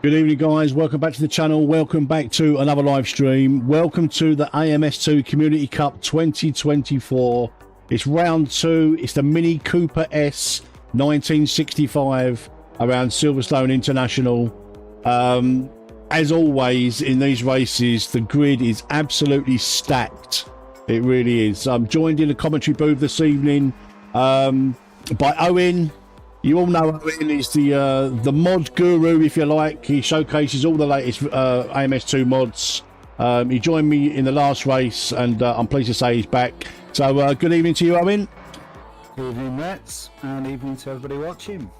Good evening, guys. Welcome back to the channel. Welcome back to another live stream. Welcome to the AMS2 Community Cup 2024. It's round two. It's the Mini Cooper S 1965 around Silverstone International. As always in these races, the grid is absolutely stacked. It really is. I'm joined in the commentary booth this evening by Owen. You all know Owen is the mod guru, if you like. He showcases all the latest AMS2 mods. He joined me in the last race, and I'm pleased to say he's back. So good evening to you, Owen. Good evening, Metz, and evening to everybody watching.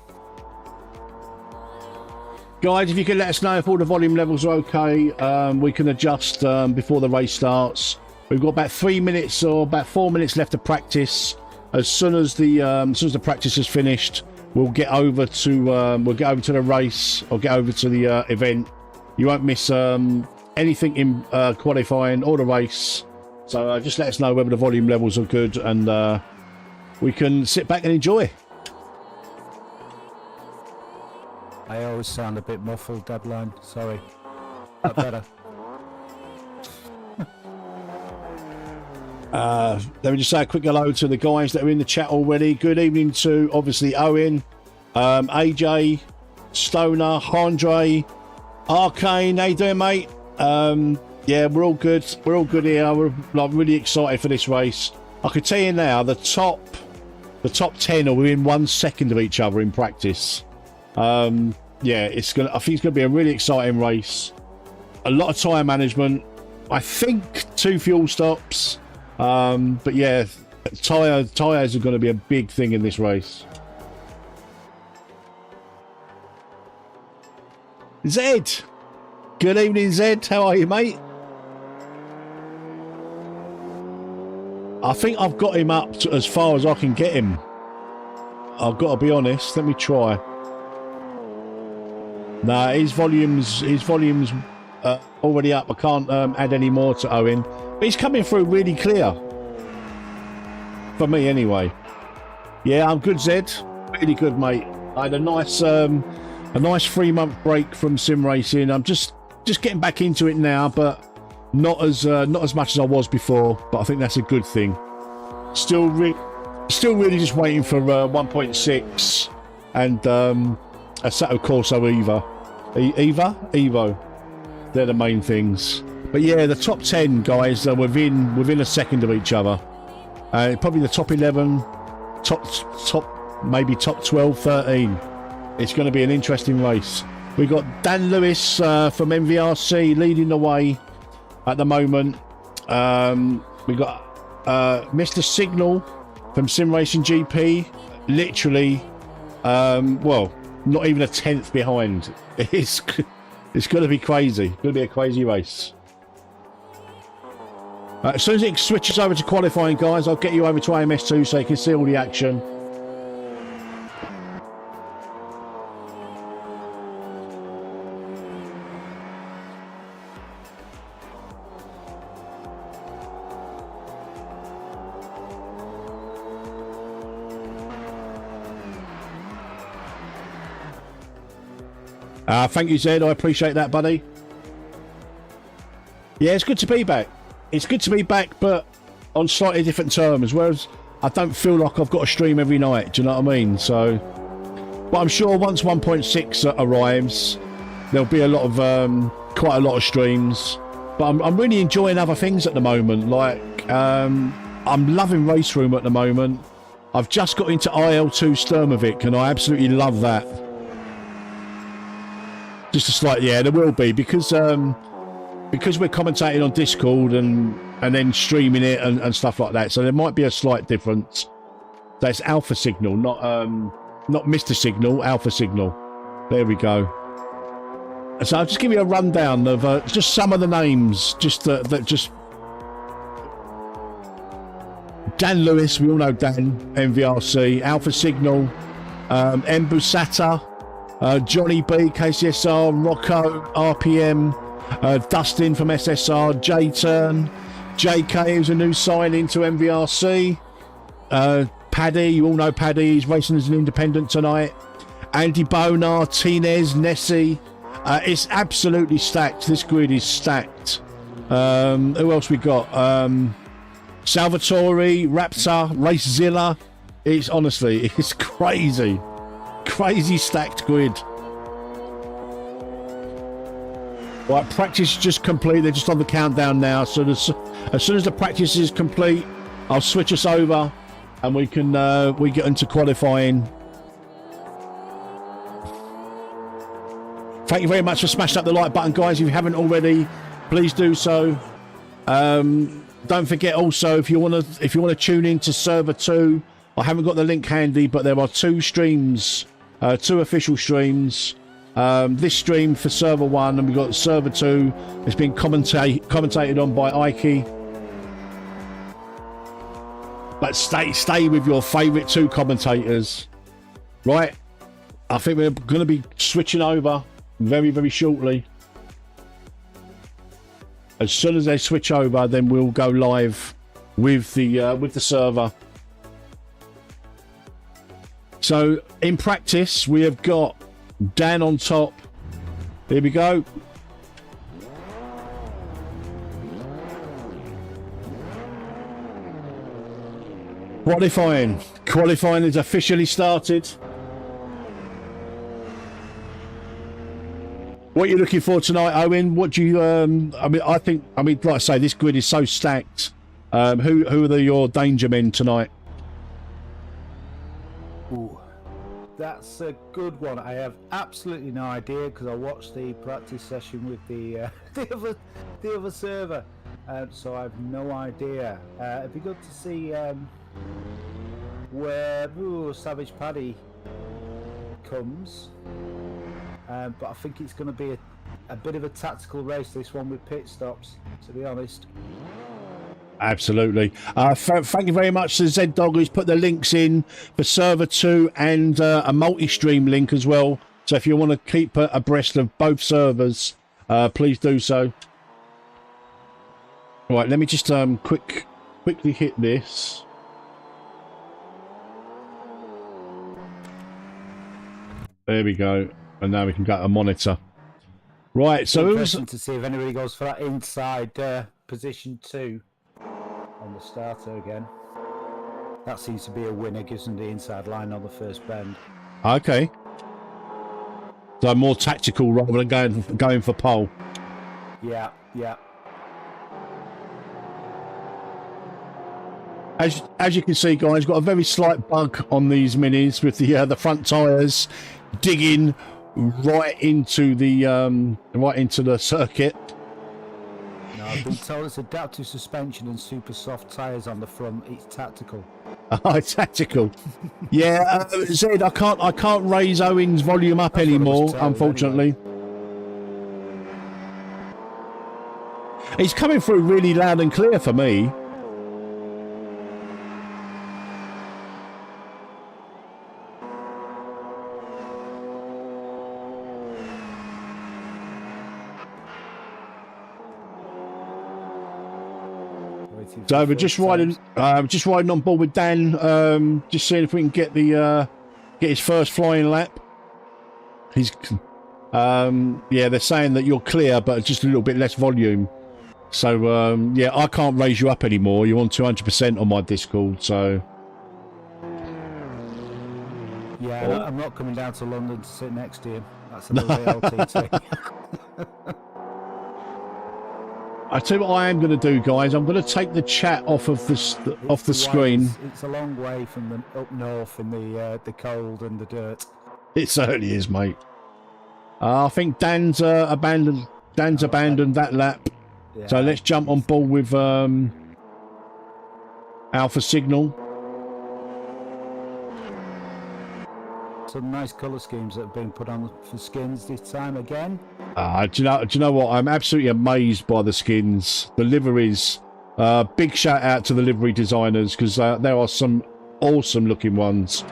Guys, if you could let us know if all the volume levels are okay, we can adjust before the race starts. We've got about 3 minutes or about 4 minutes left to practice. As soon as the practice is finished, we'll get over to the race, or get over to the event. You won't miss anything in qualifying or the race. So just let us know whether the volume levels are good, and we can sit back and enjoy. I always sound a bit muffled, Deadline. Sorry. That better. Let me just say a quick hello to the guys that are in the chat already. Good evening to, obviously, Owen, AJ, Stoner, Andre, Arcane. How you doing, mate? Yeah, we're all good. We're all good here. We're really excited for this race. I can tell you now, the top 10 are within 1 second of each other in practice. Yeah, I think it's gonna be a really exciting race. A lot of tyre management. I think 2 fuel stops. But yeah, tyres are going to be a big thing in this race. Zed, good evening, Zed. How are you, mate? I think I've got him up to as far as I can get him. I've got to be honest. Let me try. Nah, his volume's already up. I can't add any more to Owen. But he's coming through really clear. For me, anyway. Yeah, I'm good, Zed. Really good, mate. I had a nice 3-month break from sim racing. I'm just getting back into it now, but not as much as I was before. But I think that's a good thing. Still really just waiting for 1.6 and Assetto Corsa Evo. They're the main things. But yeah, the top 10 guys are within a second of each other. Probably the top 11, maybe top 12, 13. It's going to be an interesting race. We've got Dan Lewis from MVRC leading the way at the moment. We've got Mr. Signal from Sim Racing GP, literally, well, not even a tenth behind. It's going to be crazy. It's going to be a crazy race. As soon as it switches over to qualifying, guys, I'll get you over to AMS2 so you can see all the action. Thank you, Zed. I appreciate that, buddy. Yeah, it's good to be back. It's good to be back, but on slightly different terms. Whereas I don't feel like I've got to stream every night. Do you know what I mean? So, but I'm sure once 1.6 arrives, there'll be quite a lot of streams. But I'm really enjoying other things at the moment. Like I'm loving Race Room at the moment. I've just got into IL2 Sturmovik, and I absolutely love that. Just a slight, yeah, there will be because we're commentating on Discord and then streaming it and stuff like that. So there might be a slight difference. That's Alpha Signal, not Mr. Signal, Alpha Signal. There we go. So I'll just give you a rundown of just some of the names. Just Dan Lewis, we all know Dan, MVRC, Alpha Signal, Mbusata, Johnny B, KCSR, Rocco, RPM, Dustin from SSR, J-Turn, JK, who's a new signing to MVRC, Paddy, you all know Paddy, he's racing as an independent tonight, Andy Bonar, Tinez, Nessie. It's absolutely stacked. This grid is stacked. Who else we got? Salvatore, Raptor, Racezilla. It's honestly, it's crazy. Crazy stacked grid. Right, practice is just complete. They're just on the countdown now. So as soon as the practice is complete, I'll switch us over and we get into qualifying. Thank you very much for smashing up the like button, guys. If you haven't already, please do so. Don't forget also, if you want to tune in to Server 2, I haven't got the link handy, but there are 2 streams, 2 official streams. This stream for Server 1, and we've got Server 2. It's been commentated on by Eike. But stay with your favourite 2 commentators, right? I think we're going to be switching over very, very shortly. As soon as they switch over, then we'll go live with the server. So in practice, we have got Dan on top. Here we go. Qualifying is officially started. What are you looking for tonight, Owen? What do you? I mean, like I say, this grid is so stacked. Who are your danger men tonight? Ooh, that's a good one. I have absolutely no idea because I watched the practice session with the other server, so I have no idea. It'd be good to see where Savage Paddy comes. But I think it's going to be a bit of a tactical race, this one, with pit stops, to be honest. Absolutely. Thank you very much to Z-Dog, who's put the links in for Server 2 and a multi-stream link as well. So if you want to keep abreast of both servers, please do so. Right, let me just quickly hit this. There we go. And now we can go to monitor. Right, so interesting to see if anybody goes for that inside position 2 on the starter again. That seems to be a winner, gives them the inside line on the first bend. Okay. So more tactical rather than going for pole. Yeah, yeah. As you can see, guys, got a very slight bug on these minis with the front tyres digging right into the circuit. No, I've been told it's adaptive suspension and super soft tyres on the front. It's tactical. It's tactical. Yeah, Zed, I can't raise Owen's volume up anymore, unfortunately. Anyway. He's coming through really loud and clear for me. So we're just riding on board with Dan, just seeing if we can get his first flying lap. He's, yeah, they're saying that you're clear, but just a little bit less volume. So yeah, I can't raise you up anymore. You're on 200% on my Discord, so. Yeah, I'm not coming down to London to sit next to him. That's another LTT. I tell you what I am going to do, guys. I'm going to take the chat off of the screen. It's a long way from the up north in the cold and the dirt. It certainly is, mate. I think Dan's abandoned that lap. Yeah. So let's jump on board with Alpha Signal. Some nice colour schemes that have been put on for skins this time again. Do you know what? I'm absolutely amazed by the skins, the liveries. Big shout out to the livery designers, because there are some awesome looking ones.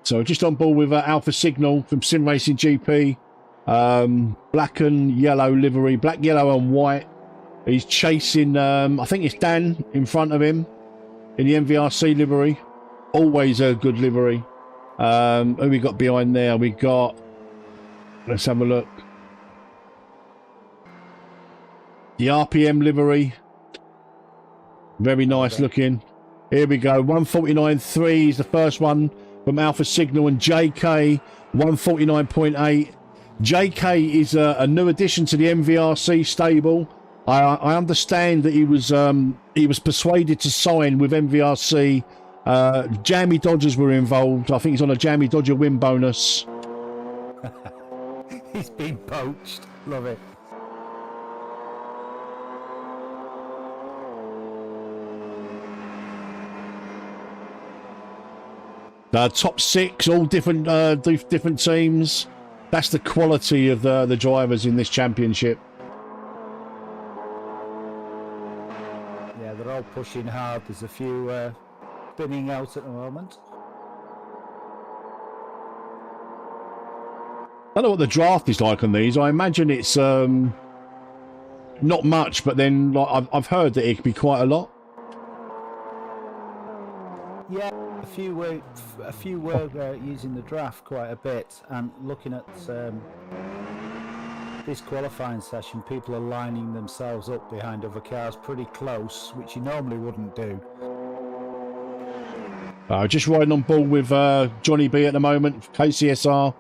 So just on board with Alpha Signal from Sim Racing GP. Black and yellow livery, black, yellow and white. He's chasing, I think it's Dan in front of him in the MVRC livery. Always a good livery. Who we got behind there? We got, let's have a look. The RPM livery. Very nice looking. Here we go. 149.3 is the first one from Alpha Signal, and JK 149.8. JK is a new addition to the MVRC stable. I understand that he was persuaded to sign with MVRC. Jammy Dodgers were involved. I think he's on a Jammy Dodger win bonus. He's been poached. Love it. Top six, all different different teams. That's the quality of the drivers in this championship. They're all pushing hard. There's a few spinning out at the moment. I don't know what the draft is like on these. I imagine it's not much, but then like, I've heard that it could be quite a lot. Yeah, a few were using the draft quite a bit, and looking at this qualifying session, people are lining themselves up behind other cars pretty close, which you normally wouldn't do. Just riding on board with Johnny B at the moment, KCSR.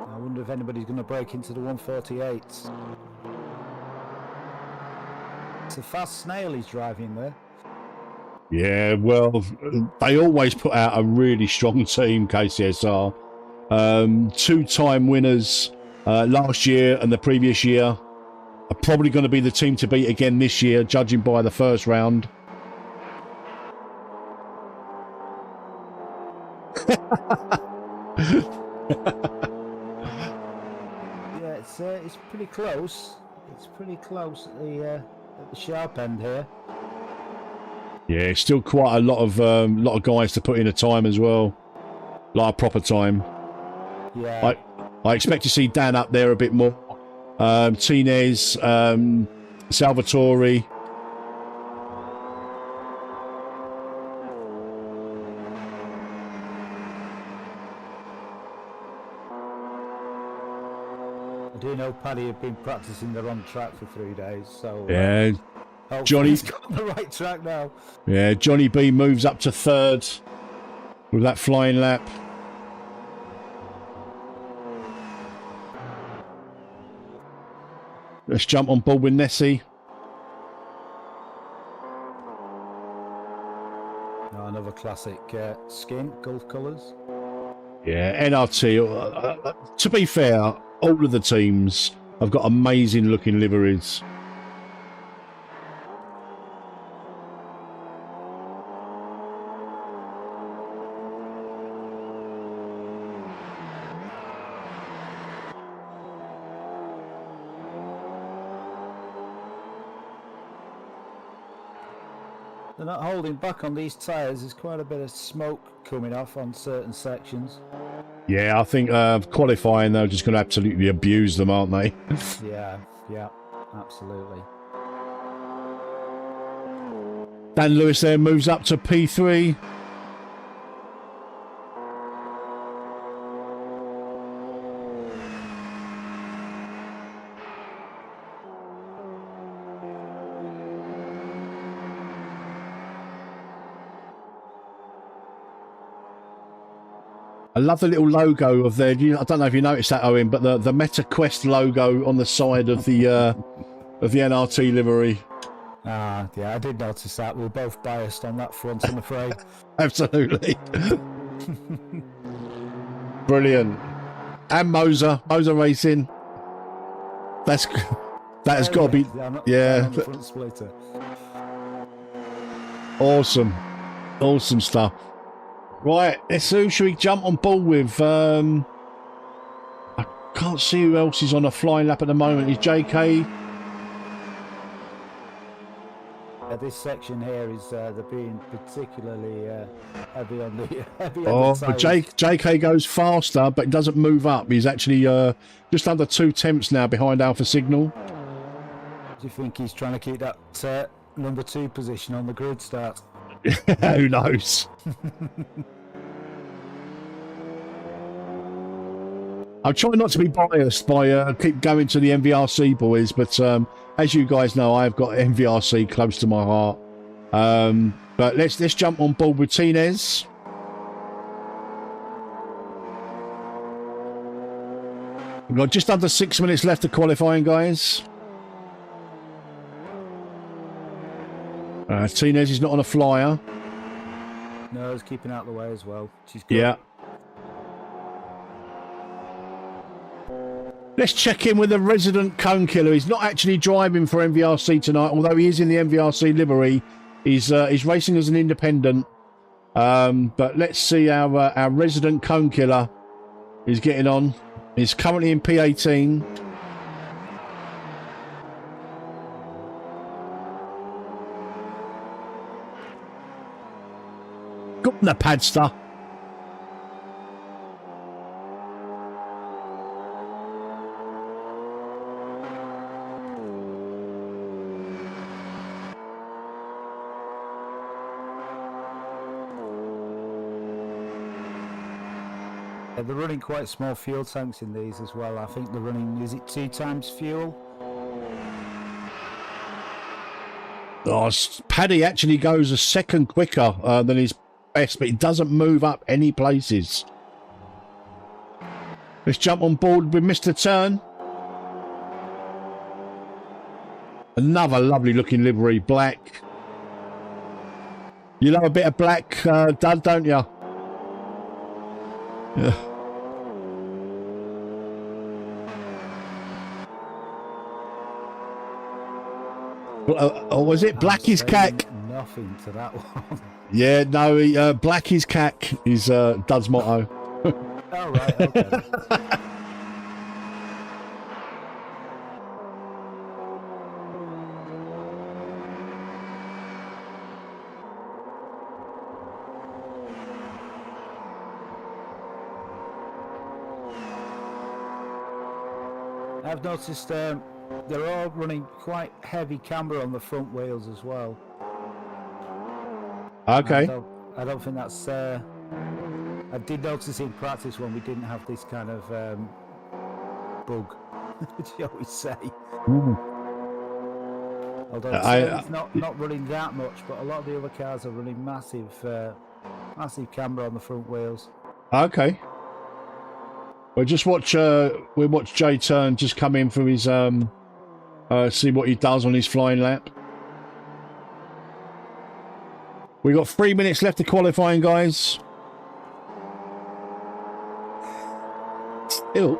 I wonder if anybody's going to break into the 148s. It's a fast snail he's driving there. Yeah, well, they always put out a really strong team, KCSR. Two-time winners last year and the previous year. Are probably going to be the team to beat again this year, judging by the first round. Yeah, it's pretty close. It's pretty close at the sharp end here. Yeah, still quite a lot of guys to put in a time as well, like a proper time. Yeah, I expect to see Dan up there a bit more. Tinez, Salvatore. I do know Paddy have been practicing the wrong track for 3 days, so Yeah, Johnny's got on the right track now. Yeah, Johnny B moves up to third with that flying lap. Let's jump on board with Nessie. Oh, another classic skin, Gulf colours. Yeah, NRT. To be fair, all of the teams have got amazing looking liveries. They're not holding back on these tyres. There's quite a bit of smoke coming off on certain sections. Yeah, I think qualifying, they're just going to absolutely abuse them, aren't they? Yeah, absolutely. Dan Lewis there moves up to P3. I love the little logo of their. I don't know if you noticed that, Owen, but the Meta Quest logo on the side of the NRT livery. Ah, yeah, I did notice that. We're both biased on that front, I'm afraid. Absolutely. Brilliant. And Moser Racing. That has got to be. Yeah. I'm the front splitter. Awesome stuff. Right, who should we jump on board with? I can't see who else is on a flying lap at the moment. Is JK? This section here is they're being particularly heavy on the But JK goes faster, but he doesn't move up. He's actually just under 2 tenths now behind Alpha Signal. Do you think he's trying to keep that number 2 position on the grid start? Who knows? I'm trying not to be biased by keep going to the MVRC boys, but as you guys know, I've got MVRC close to my heart. But let's jump on board with Tinez. We've got just under 6 minutes left of qualifying, guys. Tinez is not on a flyer. No, he's keeping out of the way as well. She's good. Yeah. Let's check in with the resident cone killer. He's not actually driving for MVRC tonight, although he is in the MVRC livery. He's racing as an independent. But let's see how our resident cone killer is getting on. He's currently in P18. Gupna Padster. They're running quite small fuel tanks in these as well. I think they're running, is it 2 times fuel? Oh, Paddy actually goes a second quicker than his best, but he doesn't move up any places. Let's jump on board with Mr. Turn. Another lovely looking livery, black. You love a bit of black, Dad, don't you? Yeah. Or was it Black is Cack? Nothing to that one. Yeah, no, Black is Cack is Dud's motto. Oh, right, okay. I've noticed they're all running quite heavy camber on the front wheels as well. Okay. I don't think that's... I did notice in practice when we didn't have this kind of bug, shall we say. Although it's not running that much, but a lot of the other cars are running massive camber on the front wheels. Okay. Well, just watch. We'll watch Jay Turn just come in from his see what he does on his flying lap. We got 3 minutes left of qualifying, guys. Still.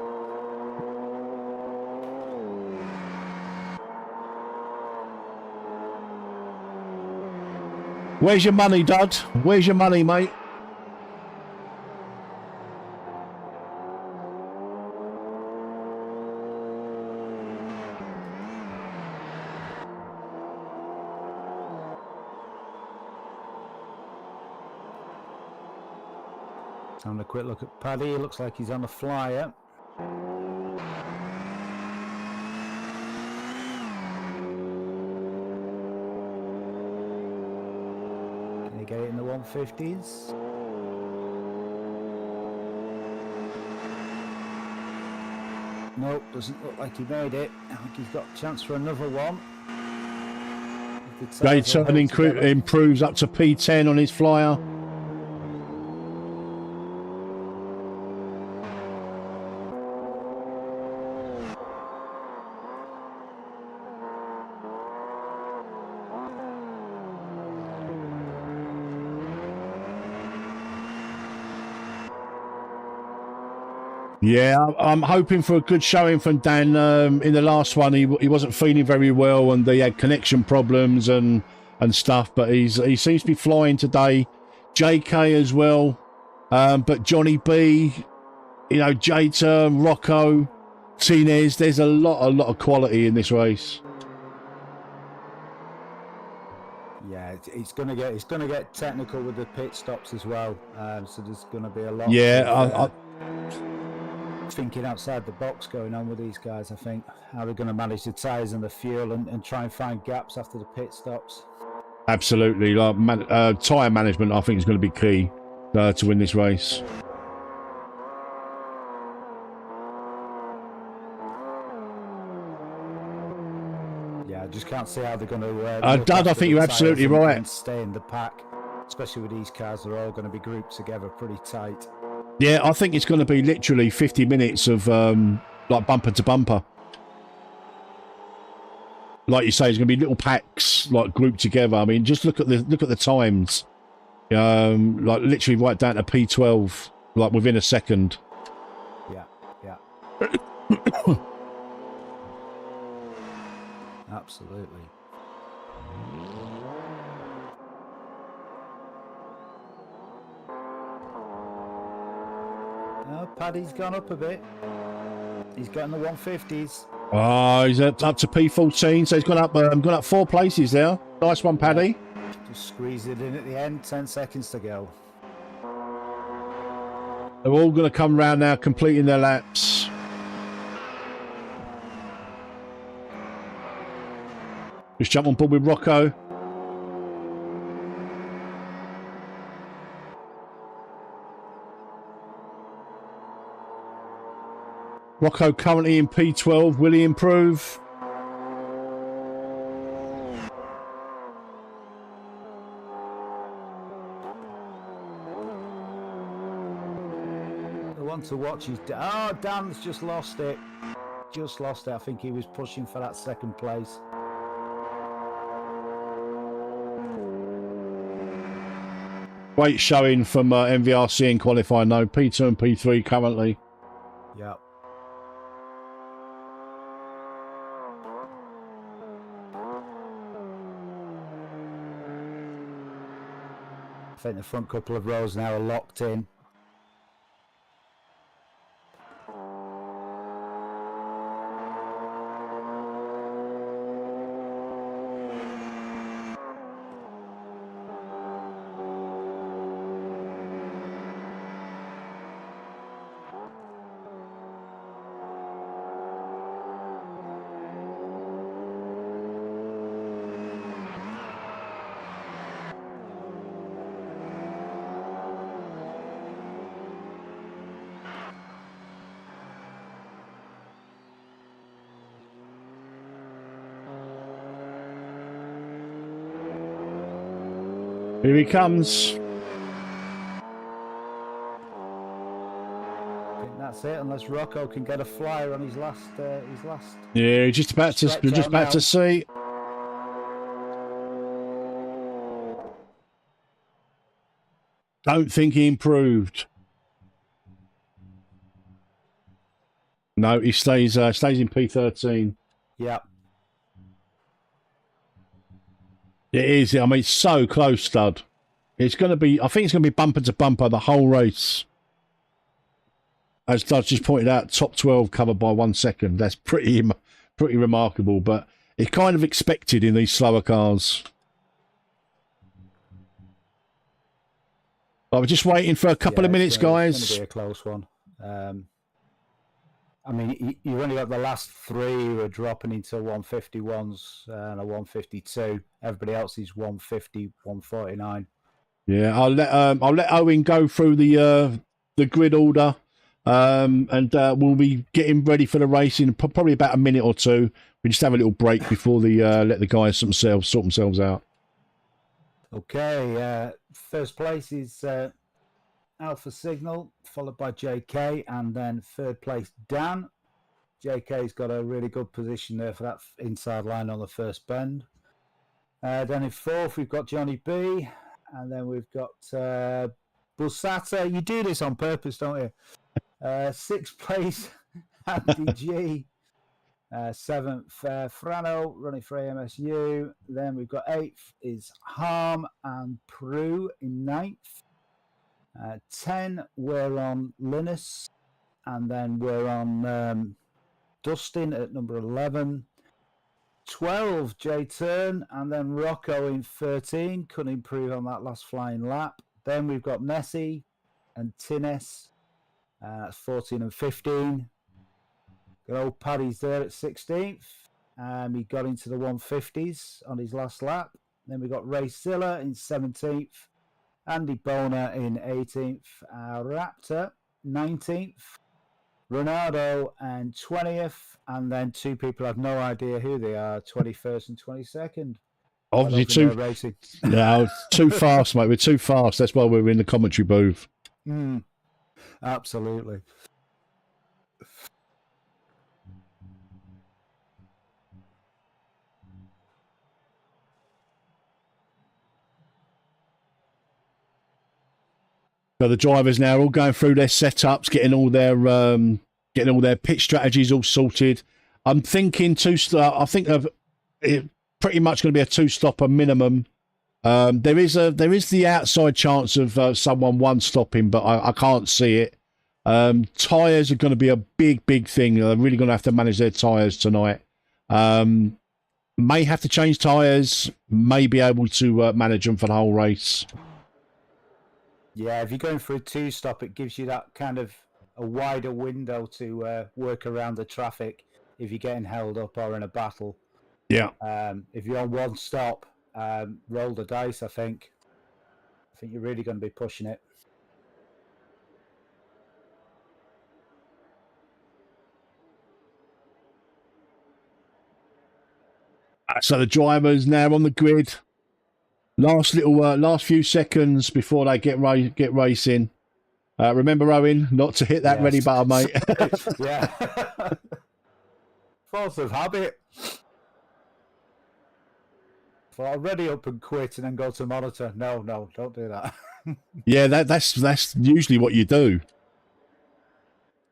Where's your money, Dud? Where's your money, mate? Having a quick look at Paddy. Looks like he's on a flyer. Can he get it in the 150s? Nope, doesn't look like he made it. I think he's got a chance for another one. Jay Turn improves up to P10 on his flyer. Yeah, I'm hoping for a good showing from Dan. In the last one, he wasn't feeling very well, and he had connection problems and stuff. But he seems to be flying today. JK as well, but Johnny B, you know, J-Term, Rocco, Tinez. There's a lot of quality in this race. Yeah, it's gonna get technical with the pit stops as well. So there's gonna be a lot. Yeah, thinking outside the box going on with these guys. I think how they're going to manage the tyres and the fuel and try and find gaps after the pit stops. Absolutely, like tyre management I think is going to be key to win this race. Yeah, I just can't see how they're going to Dad, I think you're absolutely right. And stay in the pack, especially with these cars. They're all going to be grouped together pretty tight. Yeah, I think it's going to be literally 50 minutes of like bumper to bumper. Like you say, it's going to be little packs like grouped together. I mean, just look at the times. Like literally right down to P12, like within a second. Yeah, yeah. Absolutely. Paddy's gone up a bit. He's got in the 150s. Oh, he's up to P14, so he's gone up 4 places there. Nice one, Paddy. Just squeezed it in at the end. 10 seconds to go. They're all going to come round now, completing their laps. Just jump on board with Rocco. Rocco currently in P12. Will he improve? The one to watch is... Oh, Dan's just lost it. Just lost it. I think he was pushing for that second place. Great showing from MVRC in qualifying though. P2 and P3 currently. Yep. I think the front couple of rows now are locked in. Here he comes. I think that's it, unless Rocco can get a flyer on his last. Yeah, just about to. We're just about to see. Don't think he improved. No, he stays in P13. Yep. It is. I mean, it's so close, stud. It's going to be. I think it's going to be bumper to bumper the whole race. As Dud just pointed out, top 12 covered by 1 second. That's pretty remarkable. But it's kind of expected in these slower cars. I was just waiting for a couple of minutes, guys. It's going to be a close one. I mean, you've only got the last three who are dropping into 151s and a 152. Everybody else is 150, 149. Yeah, I'll let Owen go through the grid order, and we'll be getting ready for the race in probably about a minute or two. We just have a little break before the let the guys sort themselves out. Okay, first place is Alpha Signal, followed by JK, and then third place Dan. JK's got a really good position there for that inside line on the first bend. Then in fourth we've got Johnny B, and then we've got Busata. You do this on purpose, don't you? Sixth place Andy G. Seventh Frano, running for AMSU. Then we've got eighth is Harm and Prue in ninth. 10 we're on Linus, and then we're on Dustin at number 11. 12 J Turn, and then Rocco in 13. Couldn't improve on that last flying lap. Then we've got Nessie and Tines, 14 and 15. Good old Paddy's there at 16th. He got into the 150s on his last lap. Then we got Ray Silla in 17th. Andy Boner in 18th, Raptor 19th, Ronaldo and 20th, and then two people I've no idea who they are, 21st and 22nd. Obviously too fast, mate. We're too fast. That's why we're in the commentary booth. Absolutely. So the drivers now are all going through their setups, getting all their pit strategies all sorted. I'm thinking I think of it pretty much going to be a two-stopper minimum. There is the outside chance of someone one stopping, but I can't see it. Tyres are going to be a big thing. They're really going to have to manage their tyres tonight. May have to change tyres. May be able to manage them for the whole race. Yeah, if you're going for a two-stop, it gives you that kind of a wider window to work around the traffic if you're getting held up or in a battle. Yeah. If you're on one stop, roll the dice, I think. I think you're really going to be pushing it. So the driver's now on the grid. Last few seconds before they get racing. Remember, Owen, not to hit that Yes. ready button, mate. Yeah. Force of habit. So I'll ready up and quit and then go to monitor. No, don't do that. Yeah, that's usually what you do.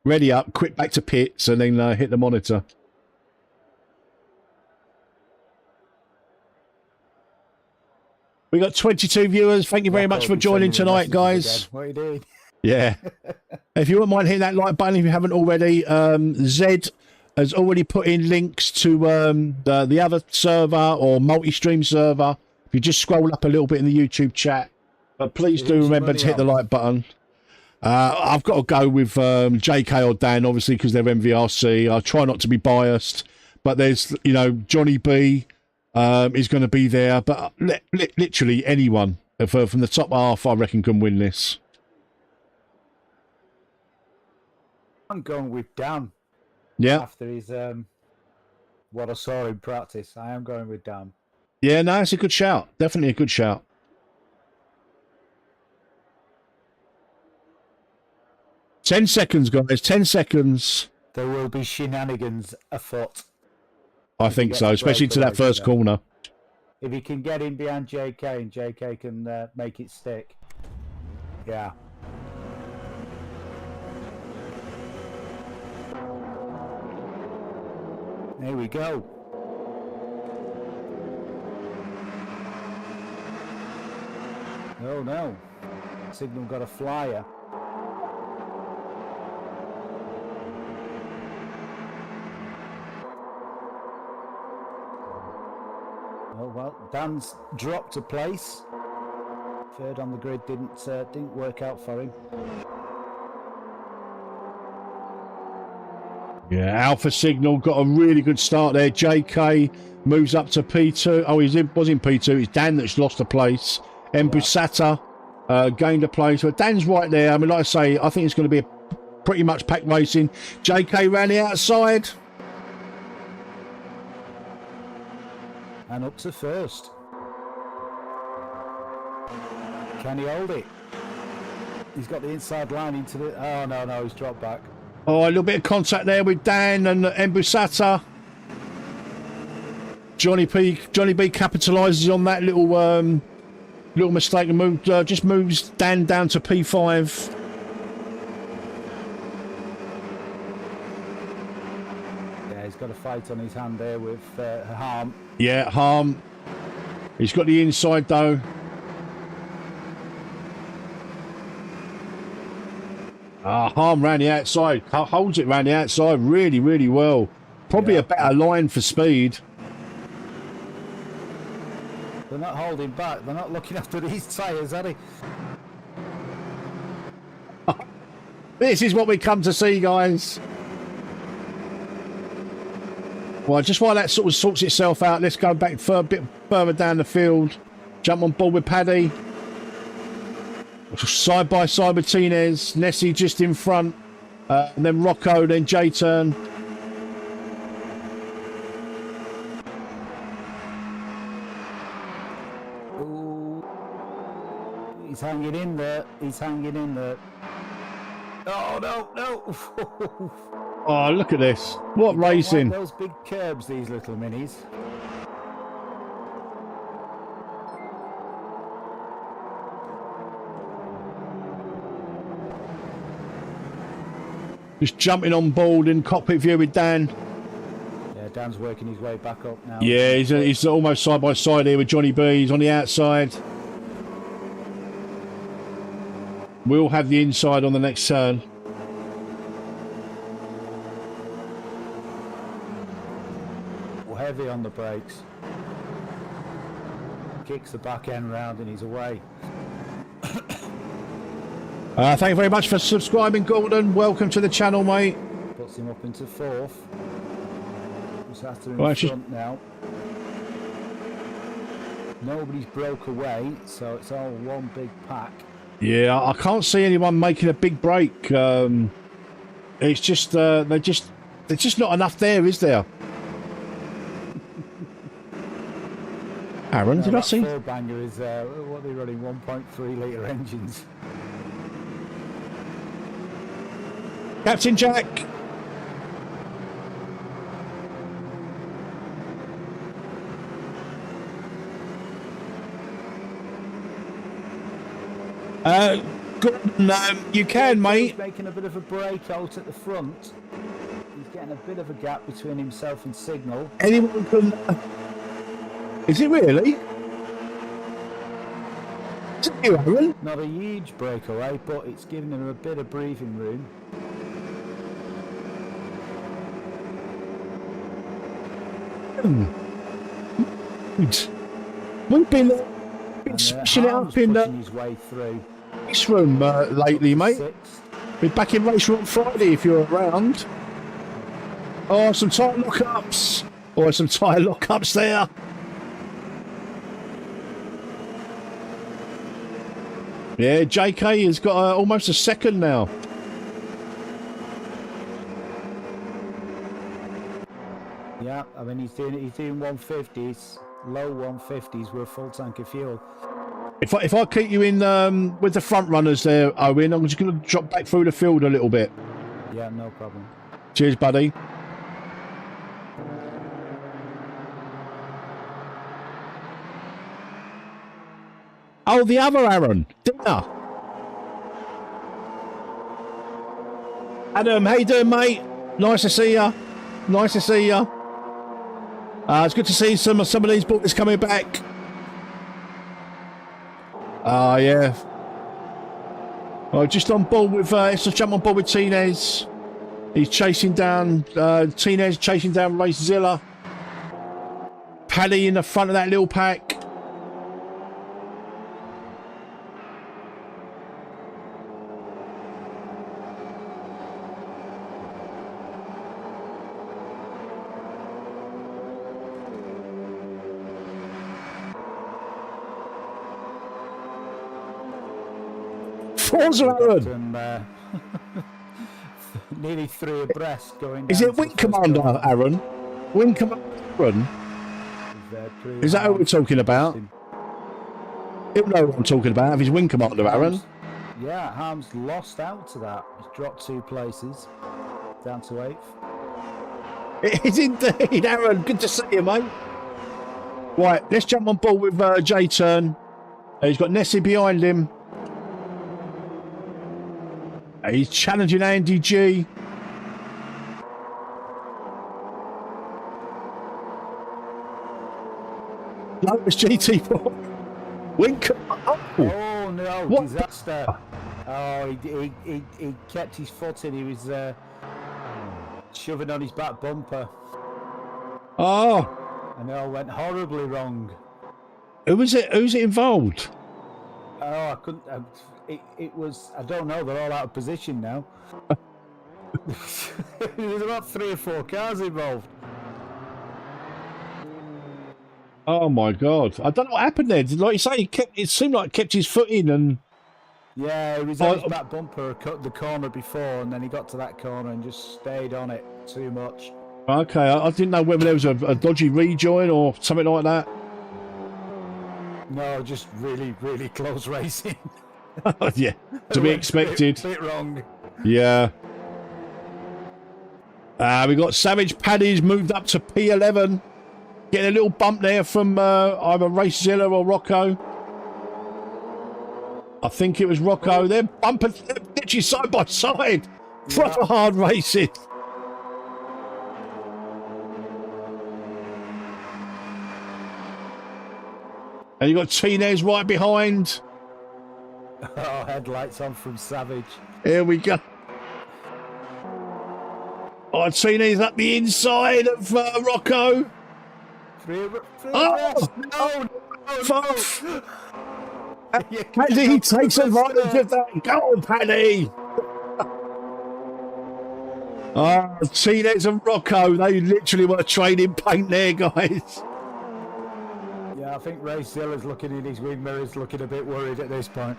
Ready up, quit back to pits, and then hit the monitor. We got 22 viewers. Thank you very much for joining tonight, guys. What are you doing? Yeah. If you wouldn't mind hitting that like button if you haven't already. Zed has already put in links to the other server or multi-stream server. If you just scroll up a little bit in the YouTube chat. But please do remember to hit the like button. I've got to go with JK or Dan, obviously, because they're MVRC. I try not to be biased. But there's, you know, Johnny B is going to be there. But literally anyone from the top half, I reckon, can win this. I'm going with Dan. Yeah. After his what I saw in practice, I am going with Dan. Yeah, no, it's a good shout. Definitely a good shout. Ten seconds, guys. 10 seconds. There will be shenanigans afoot. I think so, especially to that first corner. If he can get in behind JK and JK can make it stick. Yeah. There we go. Oh no. Signal got a flyer. Oh well, Dan's dropped a place. Third on the grid didn't work out for him. Yeah, Alpha Signal got a really good start there. JK moves up to P2. Oh, was in P2. It's Dan that's lost a place. Embusata gained a place. But Dan's right there. I mean, like I say, I think it's going to be a pretty much packed racing. JK ran the outside. And up to first. Can he hold it? He's got the inside line into the... Oh, no, he's dropped back. Oh, a little bit of contact there with Dan and Embusata. Johnny B capitalises on that little mistake and just moves Dan down to P5. Yeah, he's got a fight on his hand there with Harm. Yeah, Harm. He's got the inside though. Harm ran the outside, holds it round the outside really, really well. Probably a better line for speed. They're not holding back. They're not looking after these tyres, are they? This is what we come to see, guys. Well, just while that sort of sorts itself out, let's go back a bit further down the field. Jump on board with Paddy. Side by side with Martinez. Nessie just in front. And then Rocco, then J-turn. He's hanging in there. He's hanging in there. Oh, no. Oh, look at this. What racing. Like those big curbs, these little minis. Just jumping on board in cockpit view with Dan. Yeah, Dan's working his way back up now. Yeah, he's almost side by side here with Johnny B. He's on the outside. We'll have the inside on the next turn. Heavy on the brakes. Kicks the back end round and he's away. Thank you very much for subscribing, Gordon. Welcome to the channel, mate. Puts him up into fourth. Just after him Well, front now. Nobody's broke away, so it's all one big pack. Yeah, I can't see anyone making a big break. It's just there's just not enough there, is there? Aaron, did I see? Four banger is what are they running? 1.3 litre engines. Captain Jack. Gordon, you can, mate. He's making a bit of a break out at the front. He's getting a bit of a gap between himself and Signal. Anyone can. Is it really? Is it you, Aaron? Not a huge breakaway, but it's giving him a bit of breathing room. We've been smashing it up in his way through. race room lately, mate. Sixth. We're back in race room Friday if you're around. Oh, some tyre lockups. Oh, some tyre lockups there. Yeah, JK has got almost a second now. Yeah, I mean he's doing 150s, low 150s with a full tank of fuel. If I keep you in with the front runners there, Owen, I'm just going to drop back through the field a little bit. Yeah, no problem. Cheers, buddy. Oh, the other Aaron. Dinner. Adam, how you doing, mate? Nice to see ya. Nice to see ya. It's good to see some of these boys coming back. Yeah. Oh, just on board with, let's just jump on board with Tinez. He's chasing down, Tinez chasing down Racezilla. Paddy in the front of that little pack. Aaron. Nearly 3 abreast going down. Is it Wing Commander, Aaron? Wing Commander Aaron? Is that who we're talking about? He'll know what I'm talking about. If he's Wing Commander, Aaron. Yeah, Harm's lost out to that. He's dropped 2 places. Down to 8th. It is indeed, Aaron. Good to see you, mate. Right, let's jump on board with J-Turn. He's got Nessie behind him. He's challenging Andy G. Lotus GT4. Wink. Oh no, what? Disaster. Oh, he kept his foot in. He was shoving on his back bumper. Oh. And it all went horribly wrong. Who was it? Who's it involved? Oh, I couldn't. It was. I don't know. They're all out of position now. There's about 3 or 4 cars involved. Oh my God! I don't know what happened there. Like you say, it seemed like he kept his foot in, and yeah, he was on his back bumper the corner before, and then he got to that corner and just stayed on it too much. Okay, I didn't know whether there was a dodgy rejoin or something like that. No, just really, really close racing. Yeah, to be expected. Bit wrong. Yeah. We got Savage Paddy's moved up to P11. Getting a little bump there from either Racezilla or Rocco. I think it was Rocco. They're bumping literally side by side. Proper hard racing. And you got Tinez right behind. Oh, headlights on from Savage. Here we go. Oh, Tinez up the inside of Rocco. Three Oh! no, Paddy takes advantage of that. Go on, Paddy. Teenage and Rocco, they literally were trading paint there, guys. Yeah, I think Ray Ziller's looking in his wing mirrors, looking a bit worried at this point.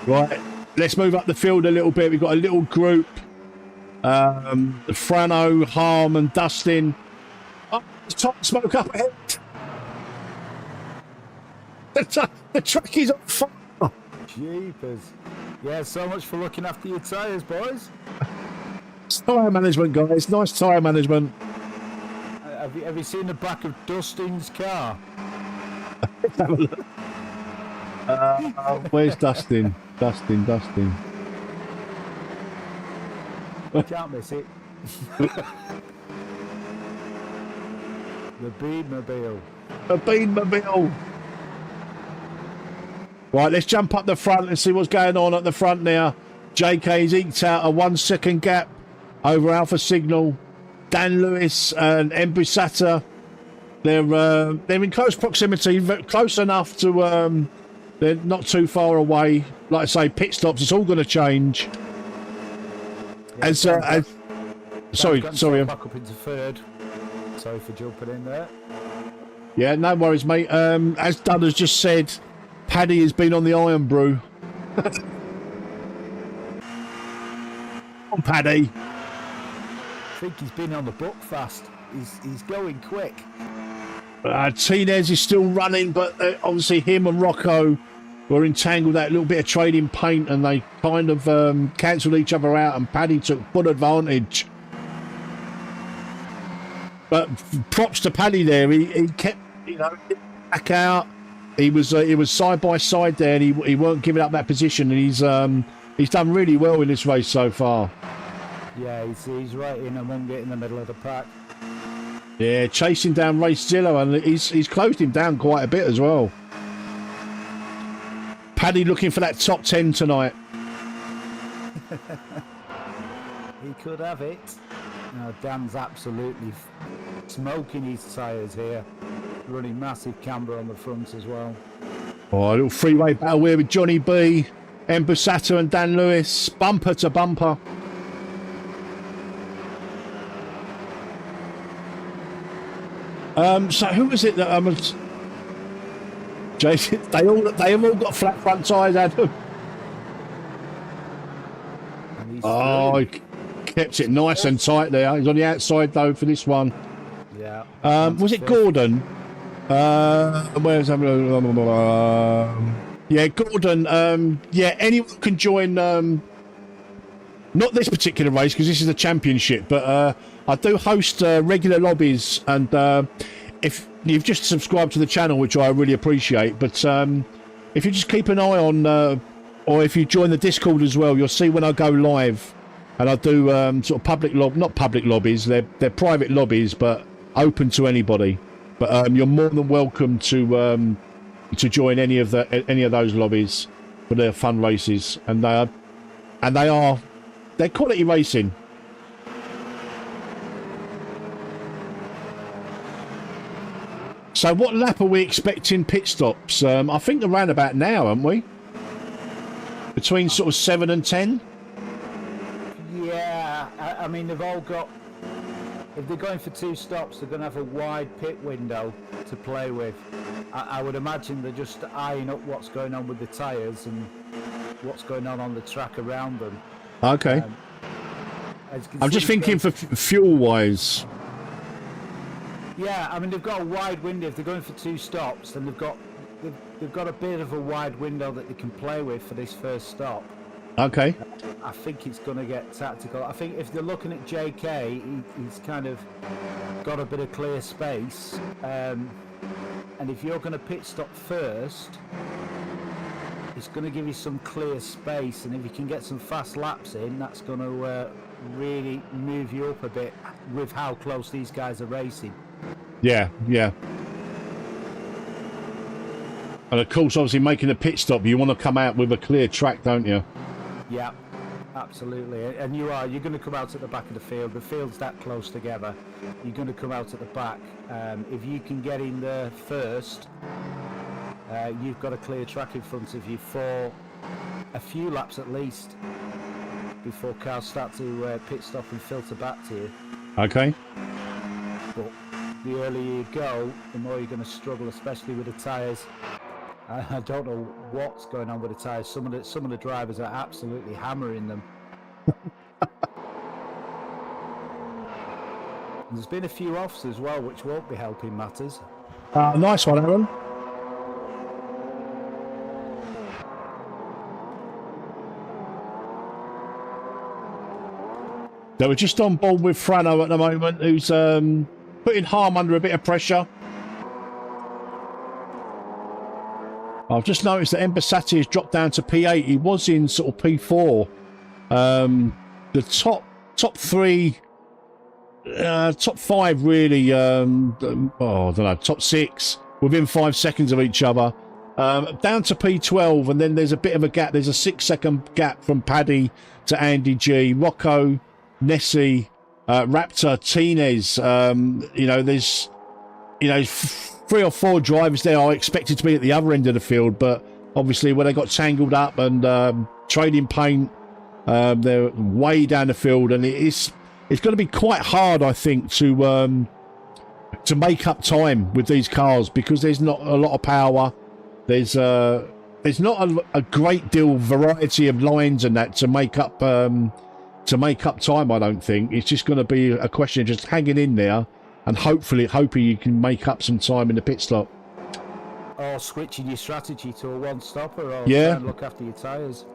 Right, let's move up the field a little bit. We've got a little group. Frano, Harm and Dustin. Oh, there's top smoke up ahead. The track is on fire. Jeepers. Yeah, so much for looking after your tyres, boys. Tyre management, guys. Nice tyre management. Have you seen the back of Dustin's car? Let's have a look. Where's Dustin? Dustin. Can't miss it. The Beanmobile. The Beanmobile. Right, let's jump up the front and see what's going on at the front now. JK's eked out a 1 second gap over Alpha Signal. Dan Lewis and Embusata, they're in close proximity, close enough to they're not too far away. Like I say, pit stops, it's all going to change. Yeah, sorry, back up into third. Sorry for jumping in there. Yeah, no worries, mate. As Dud has just said, Paddy has been on the Iron Brew. On Paddy. I think he's been on the book fast. He's going quick. Tinez is still running, but obviously him and Rocco were entangled that little bit of trading paint, and they kind of cancelled each other out, and Paddy took full advantage. But props to Paddy there. He kept, back out. He was side by side there, and he weren't giving up that position. And he's done really well in this race so far. Yeah, he's right in among it in the middle of the pack. Yeah, chasing down Race Zillow, and he's closed him down quite a bit as well. Paddy looking for that top 10 tonight. He could have it. No, Dan's absolutely smoking his tyres here. Running massive camber on the front as well. Oh, a little freeway battle here with Johnny B, Embusata and Dan Lewis. Bumper to bumper. So who was it that was Jason? They have all got flat front tyres, Adam. Oh, he kept it nice and tight there. He's on the outside though for this one. Yeah. Was it Gordon? Where's yeah, Gordon. Yeah, anyone can join. Not this particular race because this is a championship, but I do host regular lobbies, and if you've just subscribed to the channel, which I really appreciate, but if you just keep an eye on, or if you join the Discord as well, you'll see when I go live, and I do sort of not public lobbies. They're private lobbies, but open to anybody. But you're more than welcome to join any of those lobbies for their fun races, and they're quality racing. So what lap are we expecting pit stops? I think around about now, aren't we? Between sort of 7 and 10? Yeah, I mean, they've all got... If they're going for 2 stops, they're going to have a wide pit window to play with. I would imagine they're just eyeing up what's going on with the tyres and what's going on the track around them. Okay. I'm just thinking for fuel-wise. Yeah, I mean, they've got a wide window. If they're going for 2 stops, then they've got a bit of a wide window that they can play with for this first stop. Okay. I think it's going to get tactical. I think if they're looking at JK, he's kind of got a bit of clear space. And if you're going to pit stop first, it's going to give you some clear space. And if you can get some fast laps in, that's going to really move you up a bit with how close these guys are racing. Yeah, yeah. And of course, obviously, making a pit stop, you want to come out with a clear track, don't you? Yeah. Absolutely, and you're going to come out at the back of the field. The field's that close together. You're going to come out at the back. If you can get in there first, you've got a clear track in front of you for a few laps at least before cars start to pit stop and filter back to you. Okay. But the earlier you go, the more you're going to struggle, especially with the tyres. I don't know what's going on with the tyres. Some of the drivers are absolutely hammering them. There's been a few offs as well, which won't be helping matters. Nice one, Aaron. They were just on board with Frano at the moment, who's putting Harm under a bit of pressure. I've just noticed that Embasati has dropped down to P8. He was in sort of P4. The top three, top five really, I don't know, top six, within 5 seconds of each other. Down to P12, and then there's a bit of a gap. There's a 6-second gap from Paddy to Andy G. Rocco, Nessie, Raptor, Tinez. There's, 3 or 4 drivers there are expected to be at the other end of the field, but obviously when they got tangled up and trading paint, they're way down the field, and it's going to be quite hard, I think, to make up time with these cars, because there's not a lot of power. There's not a great deal of variety of lines and that to make up time. I don't think it's just going to be a question of just hanging in there. And hoping you can make up some time in the pit stop. Or switching your strategy to a one-stopper, or yeah, try and look after your tyres.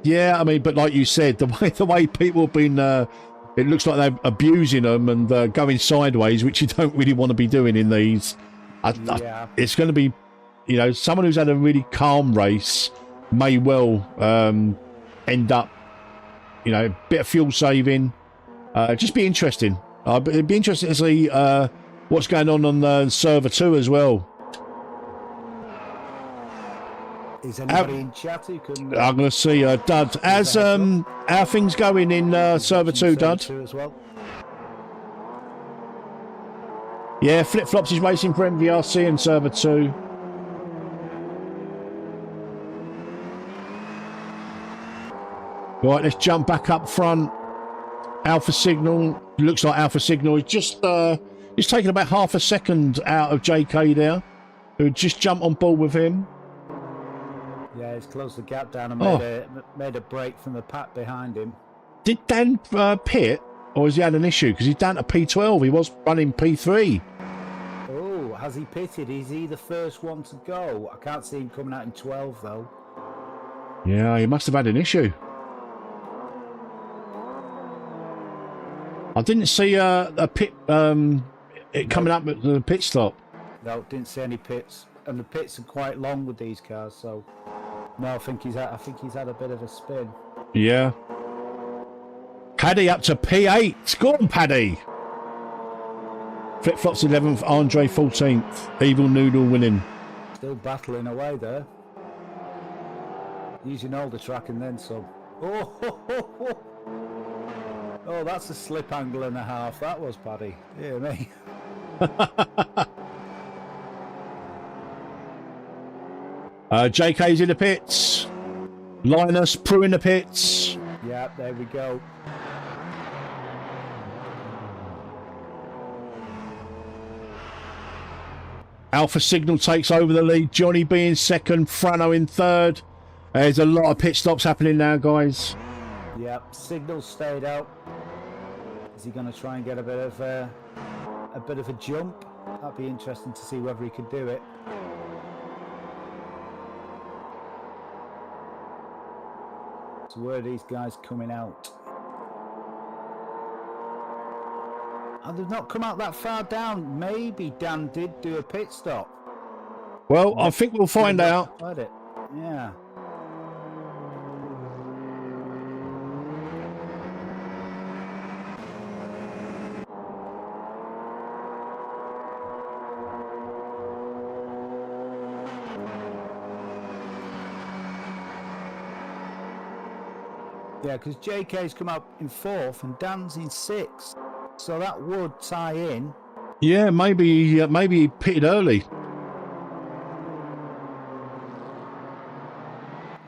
Yeah, I mean, but like you said, the way people have been, it looks like they're abusing them and going sideways, which you don't really want to be doing in these. It's going to be, someone who's had a really calm race may well end up, a bit of fuel saving. Just be interesting. It'd be interesting to see what's going on server 2 as well. Is anybody in chat who can... I'm going to see Dud. As how are things going in server 2, Dud? As well. Yeah, Flip Flops is racing for MVRC in server 2. Right, let's jump back up front. Alpha Signal, looks like Alpha Signal is just he's taken about half a second out of JK there, who just jumped on board with him. Yeah, he's closed the gap down and made a break from the pack behind him. Did Dan pit, or has he had an issue? Because he's down to P12, he was running P3. Oh, has he pitted? Is he the first one to go? I can't see him coming out in 12 though. Yeah, he must have had an issue. I didn't see a pit it coming up at the pit stop. No, didn't see any pits, and the pits are quite long with these cars. So, no, I think he's had a bit of a spin. Yeah. Paddy up to P8. Go on, Paddy. Flip Flops 11th, Andre 14th. Evil Noodle winning. Still battling away there. Using all the track and then some. Oh, that's a slip angle and a half. That was, Paddy. Yeah, me. JK's in the pits. Linus, Prue in the pits. Yeah, there we go. Alpha Signal takes over the lead. Johnny B in second. Frano in third. There's a lot of pit stops happening now, guys. Yep, Signal stayed out. Is he going to try and get a bit of a jump? That'd be interesting to see whether he could do it. So where are these guys coming out? And they've not come out that far down. Maybe Dan did do a pit stop. Well, I think we'll find out. Yeah. Yeah, because JK's come out in 4th and Dan's in 6th. So that would tie in. Yeah, maybe he pitted early.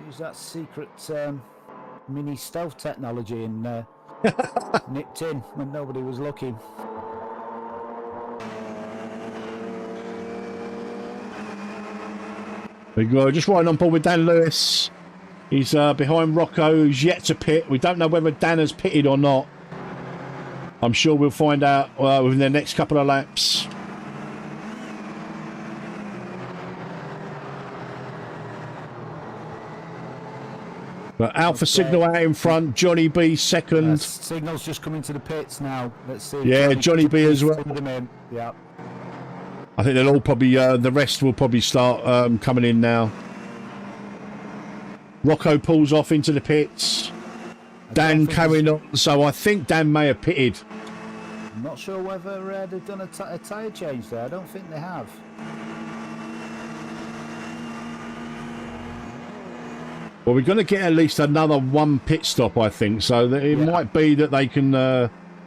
Use that secret mini stealth technology and nipped in when nobody was looking. We go just riding on board with Dan Lewis. He's behind Rocco, who's yet to pit. We don't know whether Dan has pitted or not. I'm sure we'll find out within the next couple of laps. But Alpha Signal out in front, Johnny B second. Signal's just coming to the pits now. Let's see. Yeah, Johnny B as well. Yeah. I think they'll all probably, the rest will probably start coming in now. Rocco pulls off into the pits. Dan carrying on, so I think Dan may have pitted. I'm not sure whether they've done a tyre change there. I don't think they have. Well, we're going to get at least another one pit stop, I think. So that it might be that they can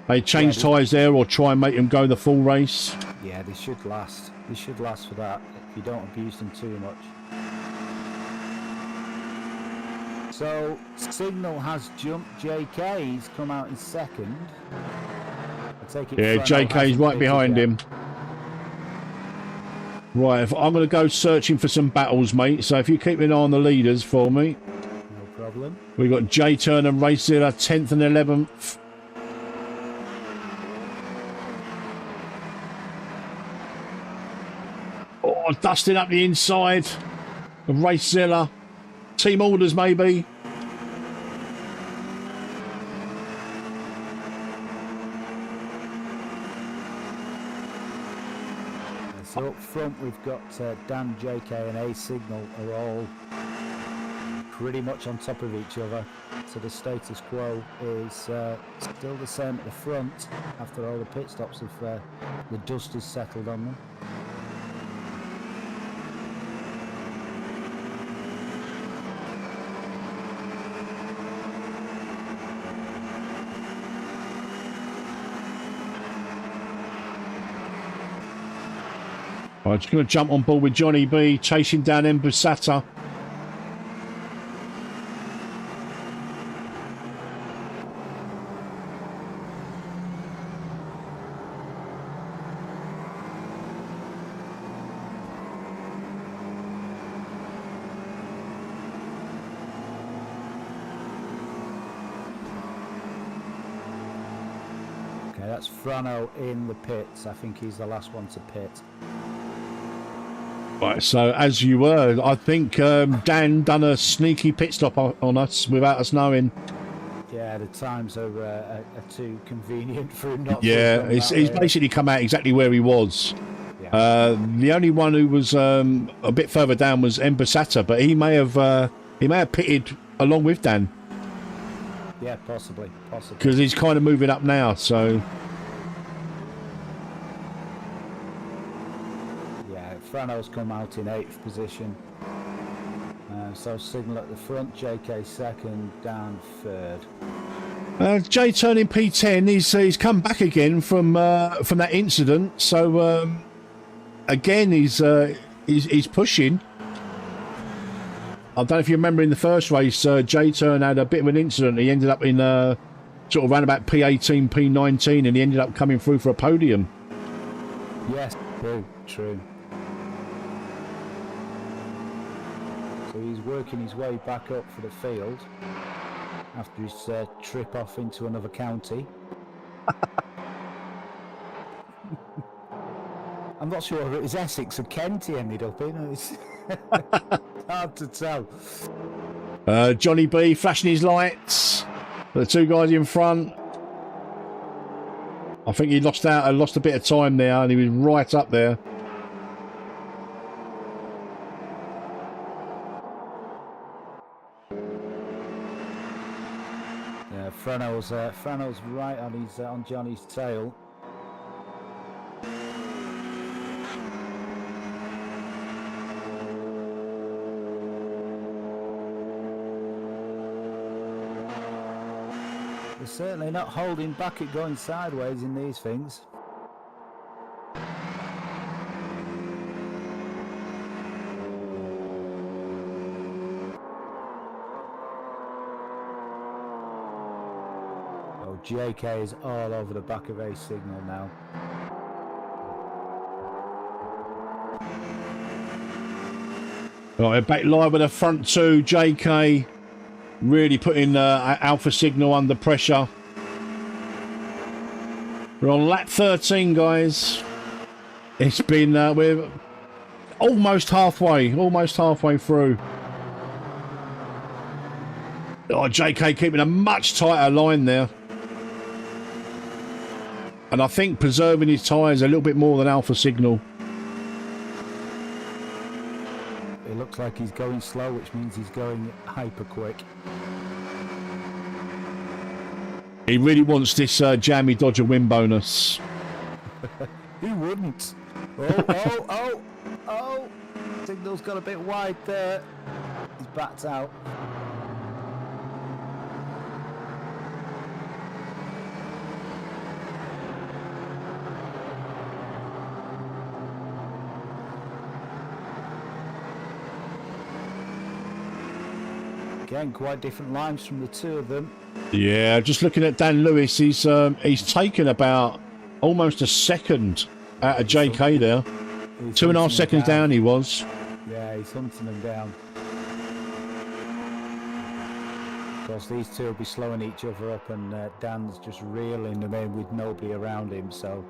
they change tyres there or try and make them go the full race. Yeah, they should last. They should last for that if you don't abuse them too much. So Signal has jumped JK. He's come out in 2nd. I take it. Yeah, JK's right behind him. Right, I'm going to go searching for some battles, mate. So if you keep an eye on the leaders for me. No problem. We've got J Turn and Race Zilla, 10th and 11th. Oh, dusting up the inside of Race Zilla. Team orders, maybe. So up front we've got Dan, JK and A Signal are all pretty much on top of each other. So the status quo is still the same at the front after all the pit stops if the dust has settled on them. I'm just going to jump on board with Johnny B, chasing down Embusata. Okay, that's Frano in the pits. I think he's the last one to pit. Right, so as you were, I think Dan done a sneaky pit stop on us without us knowing. Yeah, the times are too convenient for him not to. Yeah, he's basically come out exactly where he was. Yeah. The only one who was a bit further down was Embusata, but he may have pitted along with Dan. Yeah, possibly. Because he's kind of moving up now, so. Frano's come out in 8th position. So Signal at the front, JK 2nd, Dan 3rd. J turning P10. He's come back again from that incident. So again he's pushing. I don't know if you remember in the first race, J Turn had a bit of an incident. He ended up in sort of around about P18, P19, and he ended up coming through for a podium. Yes, true. He's working his way back up for the field after his trip off into another county. I'm not sure if it was Essex or Kent he ended up in. It's hard to tell. Johnny B flashing his lights. The two guys in front. I think he lost a bit of time there, and he was right up there. Frano's right on Johnny's tail. certainly not holding back at going sideways in these things. Oh, JK is all over the back of a signal now. Right, back live with the front two. JK really putting Alpha Signal under pressure. We're on lap 13, guys. It's been we're almost halfway through. Oh, JK keeping a much tighter line there, and I think preserving his tyres a little bit more than Alpha Signal. It looks like he's going slow, which means he's going hyper quick. He really wants this Jammy Dodger win bonus. Who wouldn't? Oh! Signal's got a bit wide there. He's backed out. Again, quite different lines from the two of them. Yeah, just looking at Dan Lewis, he's taken about almost a second out of JK there. 2.5 seconds down he was. Yeah, he's hunting them down. Of course, these two will be slowing each other up, and Dan's just reeling them in with nobody around him, so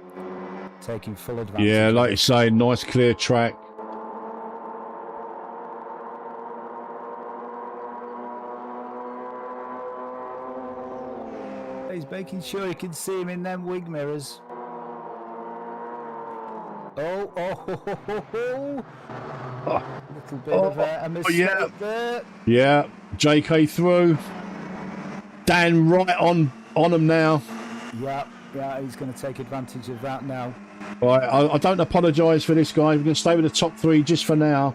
taking full advantage. Yeah, like you say, nice clear track. He's making sure he can see him in them wing mirrors. Oh. Little bit of a mistake there. Yeah, JK through. Dan right on him now. Yeah, he's going to take advantage of that now. Right, I don't apologise for this, guy. We're going to stay with the top three just for now,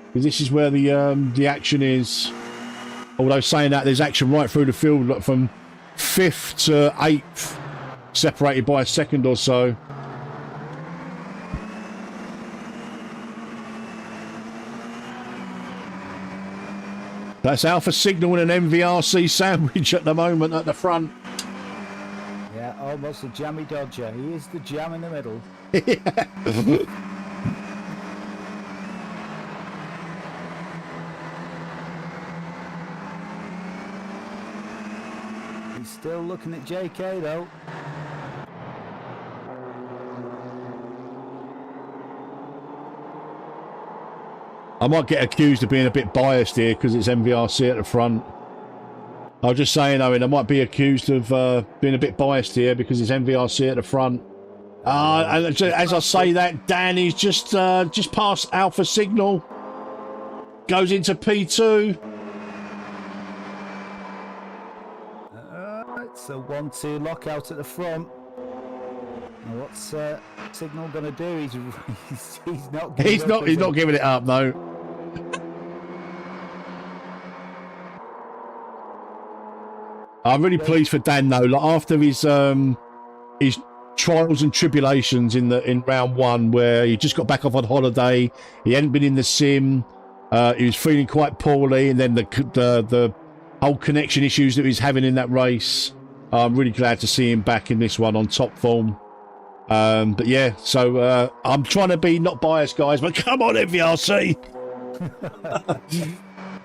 because this is where the action is. Although saying that, there's action right through the field, from 5th to 8th, separated by a second or so. That's Alpha Signal and an MVRC sandwich at the moment at the front. Yeah, almost a jammy Dodger. He is the jam in the middle. He's still looking at JK though. I might get accused of being a bit biased here because it's MVRC at the front. I was just saying, Owen, I might be accused of being a bit biased here because it's MVRC at the front. And as I say that, Dan is just past Alpha Signal. Goes into P2. It's a 1-2 lockout at the front. Now what's Signal going to do? He's not. He's not giving it up, though. I'm really pleased for Dan though. Like after his trials and tribulations in round one, where he just got back off on holiday, he hadn't been in the sim, he was feeling quite poorly, and then the whole connection issues that he was having in that race. I'm really glad to see him back in this one on top form. But yeah, so I'm trying to be not biased, guys, but come on, MVRC.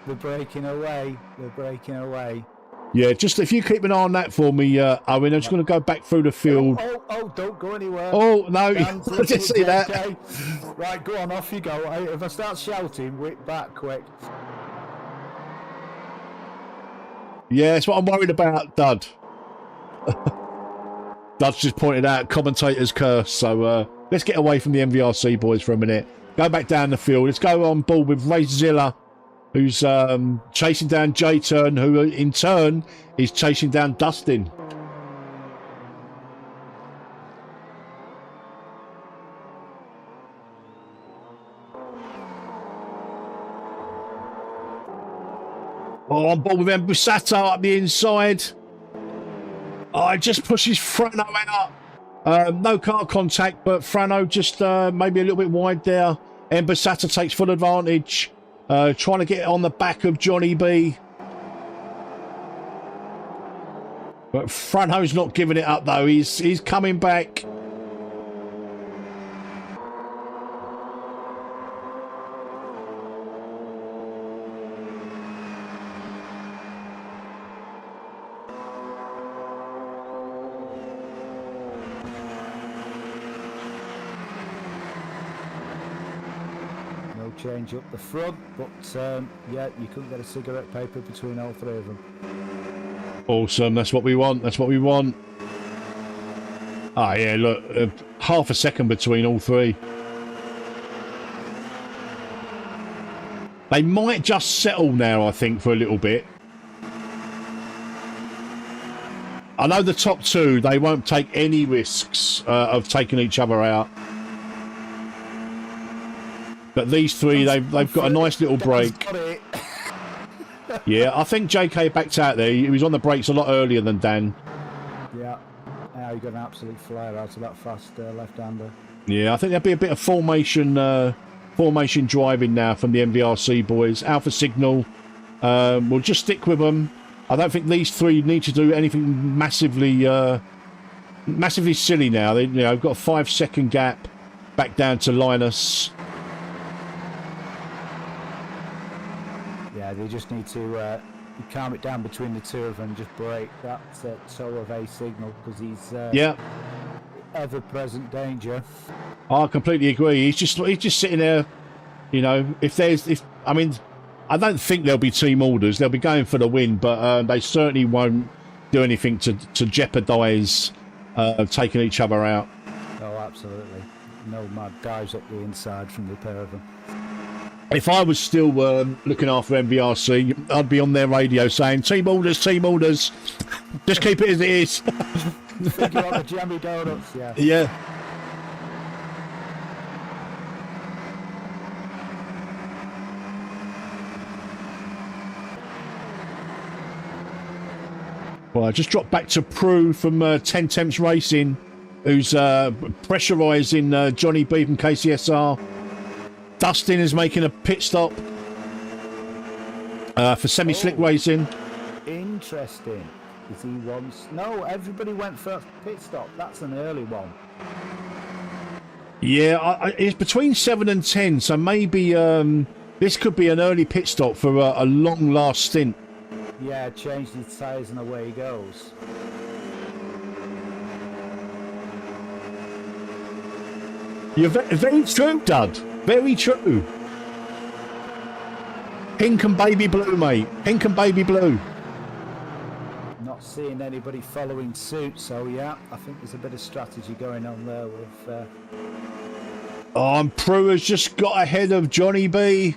They're breaking away. They're breaking away. Yeah, just if you keep an eye on that for me, Owen, I'm just going to go back through the field. Oh, don't go anywhere. Oh, no, I didn't see that. Right, go on, off you go. If I start shouting, whip back quick. Yeah, that's what I'm worried about, Dud. Dud's just pointed out commentator's curse, so let's get away from the MVRC boys for a minute. Go back down the field. Let's go on board with Racezilla, who's chasing down J-Turn, who in turn is chasing down Dustin. Oh, on board with Embusato up the inside. Oh, it just pushes Frano out. No car contact, but Frano just maybe a little bit wide there. And Basata takes full advantage, trying to get on the back of Johnny B. But Frano's not giving it up though. He's coming back. Change up the front, but yeah, you couldn't get a cigarette paper between all three of them. Awesome, that's what we want, that's what we want. Ah, yeah, look, half a second between all three. They might just settle now, I think, for a little bit. I know the top two, they won't take any risks of taking each other out. But these three, they've got a nice little break. Yeah, I think JK backed out there. He was on the brakes a lot earlier than Dan. Yeah, now you got an absolute flare out of that fast left-hander. Yeah, I think there'll be a bit of formation driving now from the MVRC boys. Alpha Signal, we'll just stick with them. I don't think these three need to do anything massively silly now. They've got a 5-second gap back down to Linus. Yeah, they just need to calm it down between the two of them, just break that toe of A Signal, because he's yeah, ever-present danger. I completely agree. He's just sitting there. I mean, I don't think there'll be team orders. They'll be going for the win, but they certainly won't do anything to jeopardise taking each other out. Oh, absolutely. No mad dives up the inside from the pair of them. If I was still looking after MVRC, I'd be on their radio saying, team orders, just keep it as it is. Figure out the jammy donuts, yeah. Yeah. Well, I just dropped back to Prue from 10 Temps Racing, who's pressurising Johnny B from KCSR. Dustin is making a pit stop for semi-slick racing. Interesting. Is he wants? No, everybody went for pit stop. That's an early one. Yeah, it's between 7 and 10, so maybe this could be an early pit stop for a long last stint. Yeah, changed his tyres and away he goes. You're very true, Dud. Very true. Pink and baby blue, mate. Pink and baby blue. Not seeing anybody following suit, so yeah, I think there's a bit of strategy going on there with... and Prue has just got ahead of Johnny B.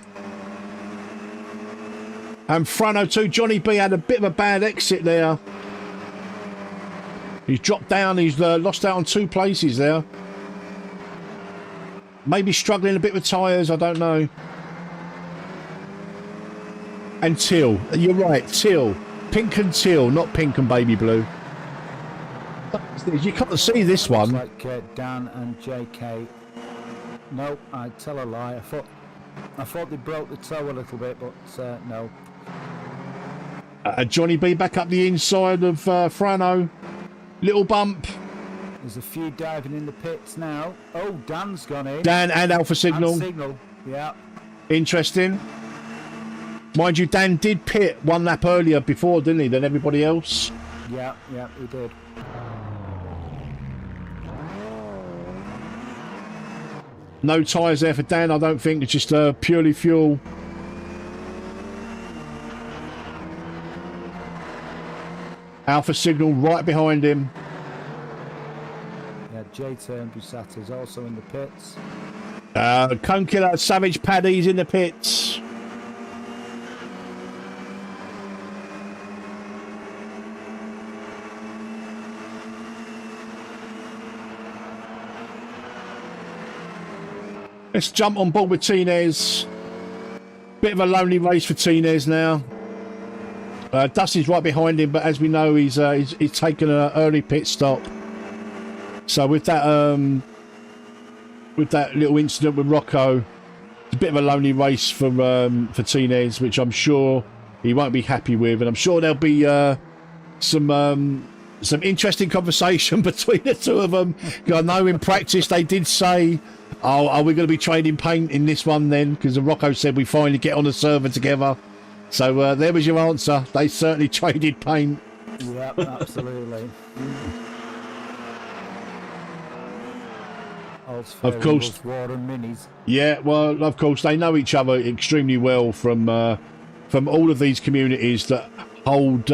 And Frano too. Johnny B had a bit of a bad exit there. He's dropped down. He's lost out on 2 places there. Maybe struggling a bit with tyres, I don't know. And teal. You're right, teal. Pink and teal, not pink and baby blue. You can't see this one. Looks like Dan and JK. No, I tell a lie. I thought they broke the toe a little bit, but no. Johnny B back up the inside of Frano. Little bump. There's a few diving in the pits now. Oh, Dan's gone in. Dan and Alpha Signal. And Signal, yeah. Interesting. Mind you, Dan did pit 1 lap earlier before, didn't he, than everybody else? Yeah, he did. No tyres there for Dan, I don't think. It's just purely fuel. Alpha Signal right behind him. J-Turn Busat is also in the pits. Cone Killer Savage Paddy's in the pits. Let's jump on board with Tinez. Bit of a lonely race for Tinez now. Dusty's right behind him, but as we know, he's taken an early pit stop. So with that little incident with Rocco, it's a bit of a lonely race for Tinez, which I'm sure he won't be happy with, and I'm sure there'll be some interesting conversation between the two of them. I know in practice they did say, "Oh, are we going to be trading paint in this one then?" Because Rocco said we finally get on the server together. So there was your answer. They certainly traded paint. Yeah, absolutely. Of course. War and minis. Yeah, well, of course they know each other extremely well from all of these communities that hold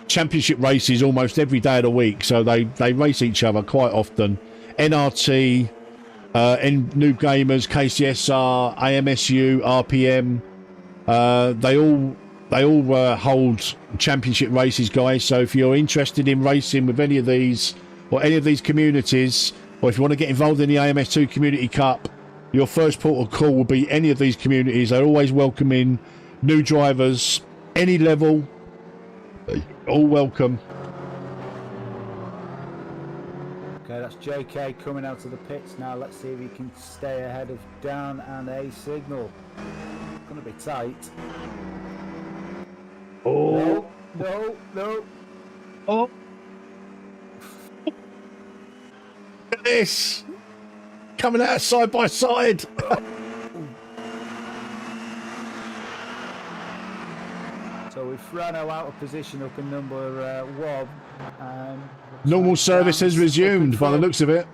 championship races almost every day of the week. So they race each other quite often. NRT, Noob Gamers, KCSR, AMSU, RPM. They all hold championship races, guys. So if you're interested in racing with any of these or any of these communities, or if you want to get involved in the AMS2 Community Cup, your first port of call will be any of these communities. They're always welcoming new drivers, any level, all welcome. Okay, that's JK coming out of the pits now. Let's see if he can stay ahead of Dan and A Signal. Gonna be tight. Oh, No. oh. Look at this. Coming out side by side. So we've Frano out of position up in number 1. Normal service has resumed by the looks of it.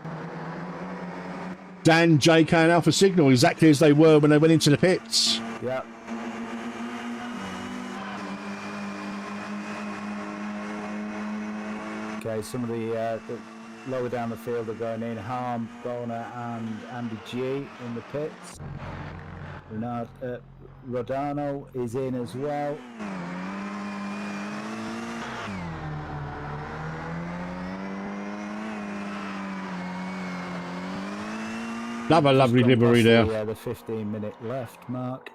Dan, JK and Alpha Signal exactly as they were when they went into the pits. Yeah. Okay, some of the lower down the field are going in. Harm, Bona and Andy G in the pits. Rodano is in as well. Another lovely livery there. Yeah, the 15-minute left mark.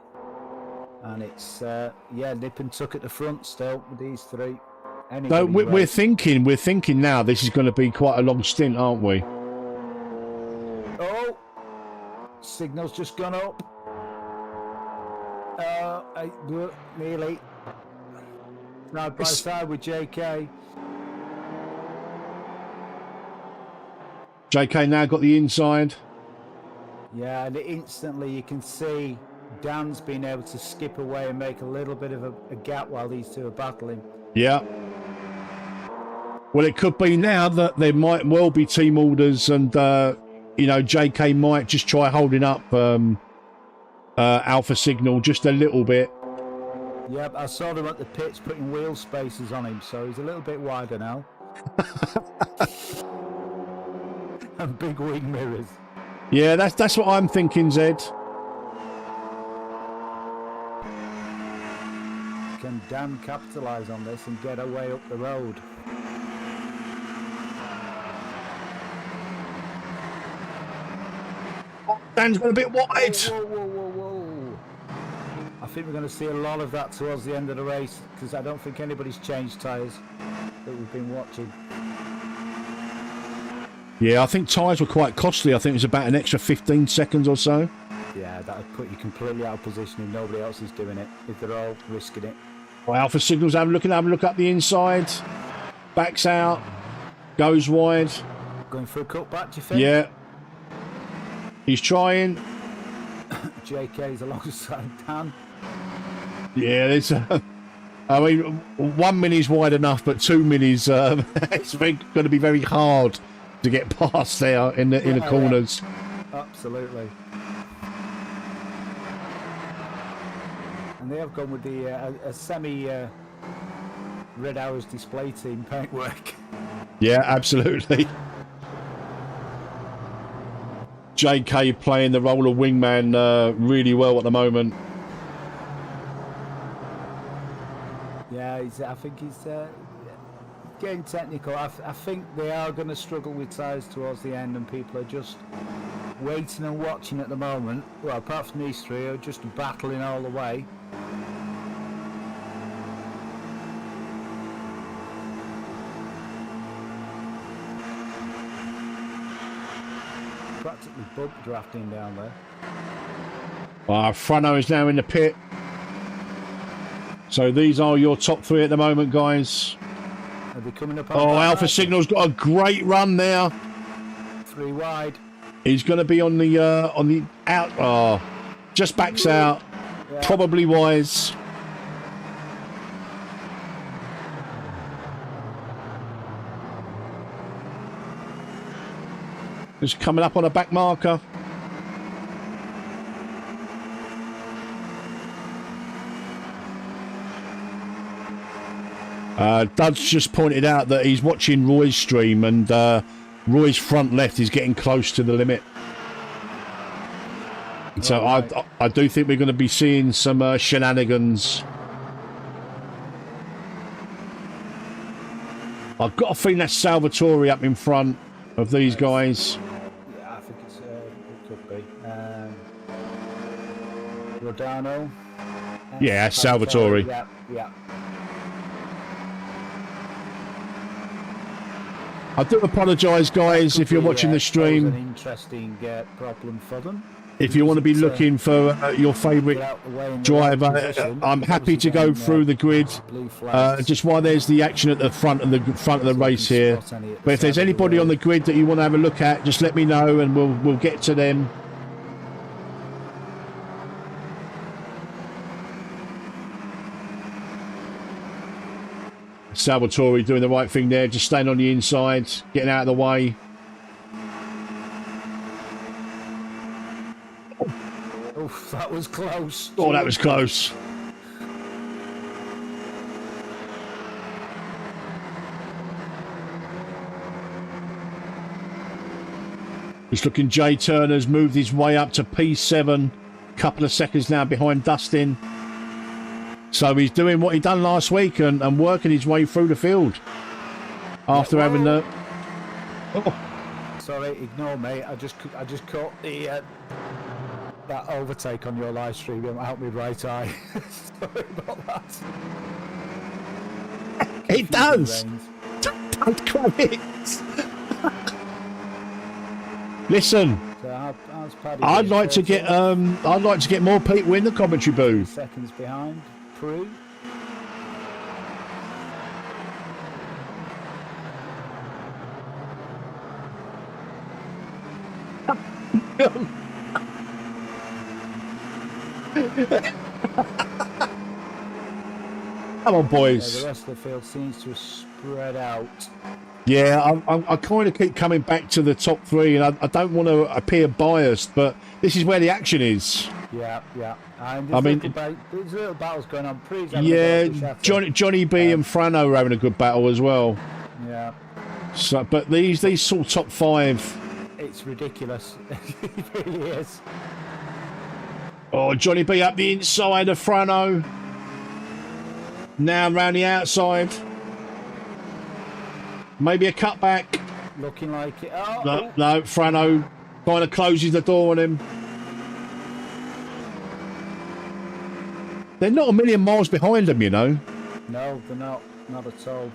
And it's, nip and tuck at the front still with these three. No, we're thinking now this is going to be quite a long stint, aren't we? Oh, signal's just gone up. Nearly. Side by side with JK. JK now got the inside. Yeah, and instantly you can see Dan's been able to skip away and make a little bit of a gap while these two are battling. Yeah. Well, it could be now that there might well be team orders, and JK might just try holding up Alpha Signal just a little bit. Yep, I saw them at the pits putting wheel spacers on him, so he's a little bit wider now. And big wing mirrors. Yeah, that's what I'm thinking, Zed. Can Dan capitalise on this and get away up the road? Dan's got a bit wide. Whoa. I think we're going to see a lot of that towards the end of the race, because I don't think anybody's changed tyres that we've been watching. Yeah, I think tyres were quite costly. I think it was about an extra 15 seconds or so. Yeah, that would put you completely out of position if nobody else is doing it, if they're all risking it. Well, Alpha Signal's have a look up the inside. Backs out. Goes wide. Going for a cutback, do you think? Yeah. He's trying. JK's alongside Dan. Yeah, there's... I mean, 1 mini's wide enough, but 2 minis, it's going to be very hard to get past there in the corners. Yeah. Absolutely. And they have gone with the a semi Red Hours display team paintwork. Yeah, absolutely. JK playing the role of wingman really well at the moment. Yeah, I think he's getting technical. I think they are going to struggle with tyres towards the end, and people are just waiting and watching at the moment. Well, apart from these three, are just battling all the way. practically bug drafting down there. Frano is now in the pit. So these are your top 3 at the moment, guys. Are they coming up on Alpha Signal's got a great run now. 3 wide. He's going to be on the out. Oh, just backs out. Yeah. Probably wise. Just coming up on a back marker. Dud's just pointed out that he's watching Roy's stream, and Roy's front left is getting close to the limit. So right. I do think we're going to be seeing some shenanigans. I've got a feeling that's Salvatore up in front of these guys. Yeah, I think it could be. Rodano. Yeah, that's Salvatore. Yeah, yeah. I do apologise, guys, if you're watching the stream. An interesting problem for them. If you want to be looking for your favourite driver, I'm happy to go through the grid. Just while there's the action at the front of the race here. But if there's anybody on the grid that you want to have a look at, just let me know and we'll get to them. Salvatore doing the right thing there, just staying on the inside, getting out of the way. Oof, that was close. Oh, that was close. Just looking, Jay Turner's moved his way up to P7. Couple of seconds now behind Dustin. So he's doing what he done last week and working his way through the field. After having the... Oh. Sorry, ignore me. I just caught the... that overtake on your live stream out my right eye. Sorry about that. It does. Don't grab it. Listen, So how's Paddy I'd like to get more people in the commentary booth. Seconds behind. Prue. Come on, boys. The rest of the field seems to have spread out. Yeah, I kind of keep coming back to the top 3, and I don't want to appear biased, but this is where the action is. Yeah, yeah. And I mean, there's little battles going on. Yeah, Johnny B and Frano are having a good battle as well. Yeah. So, but these sort of top 5. It's ridiculous. It really is. Oh, Johnny B up the inside of Frano. Now round the outside. Maybe a cutback. Looking like it. Oh, No, Frano kind of closes the door on him. They're not a million miles behind them, you know. No, they're not. Not at all.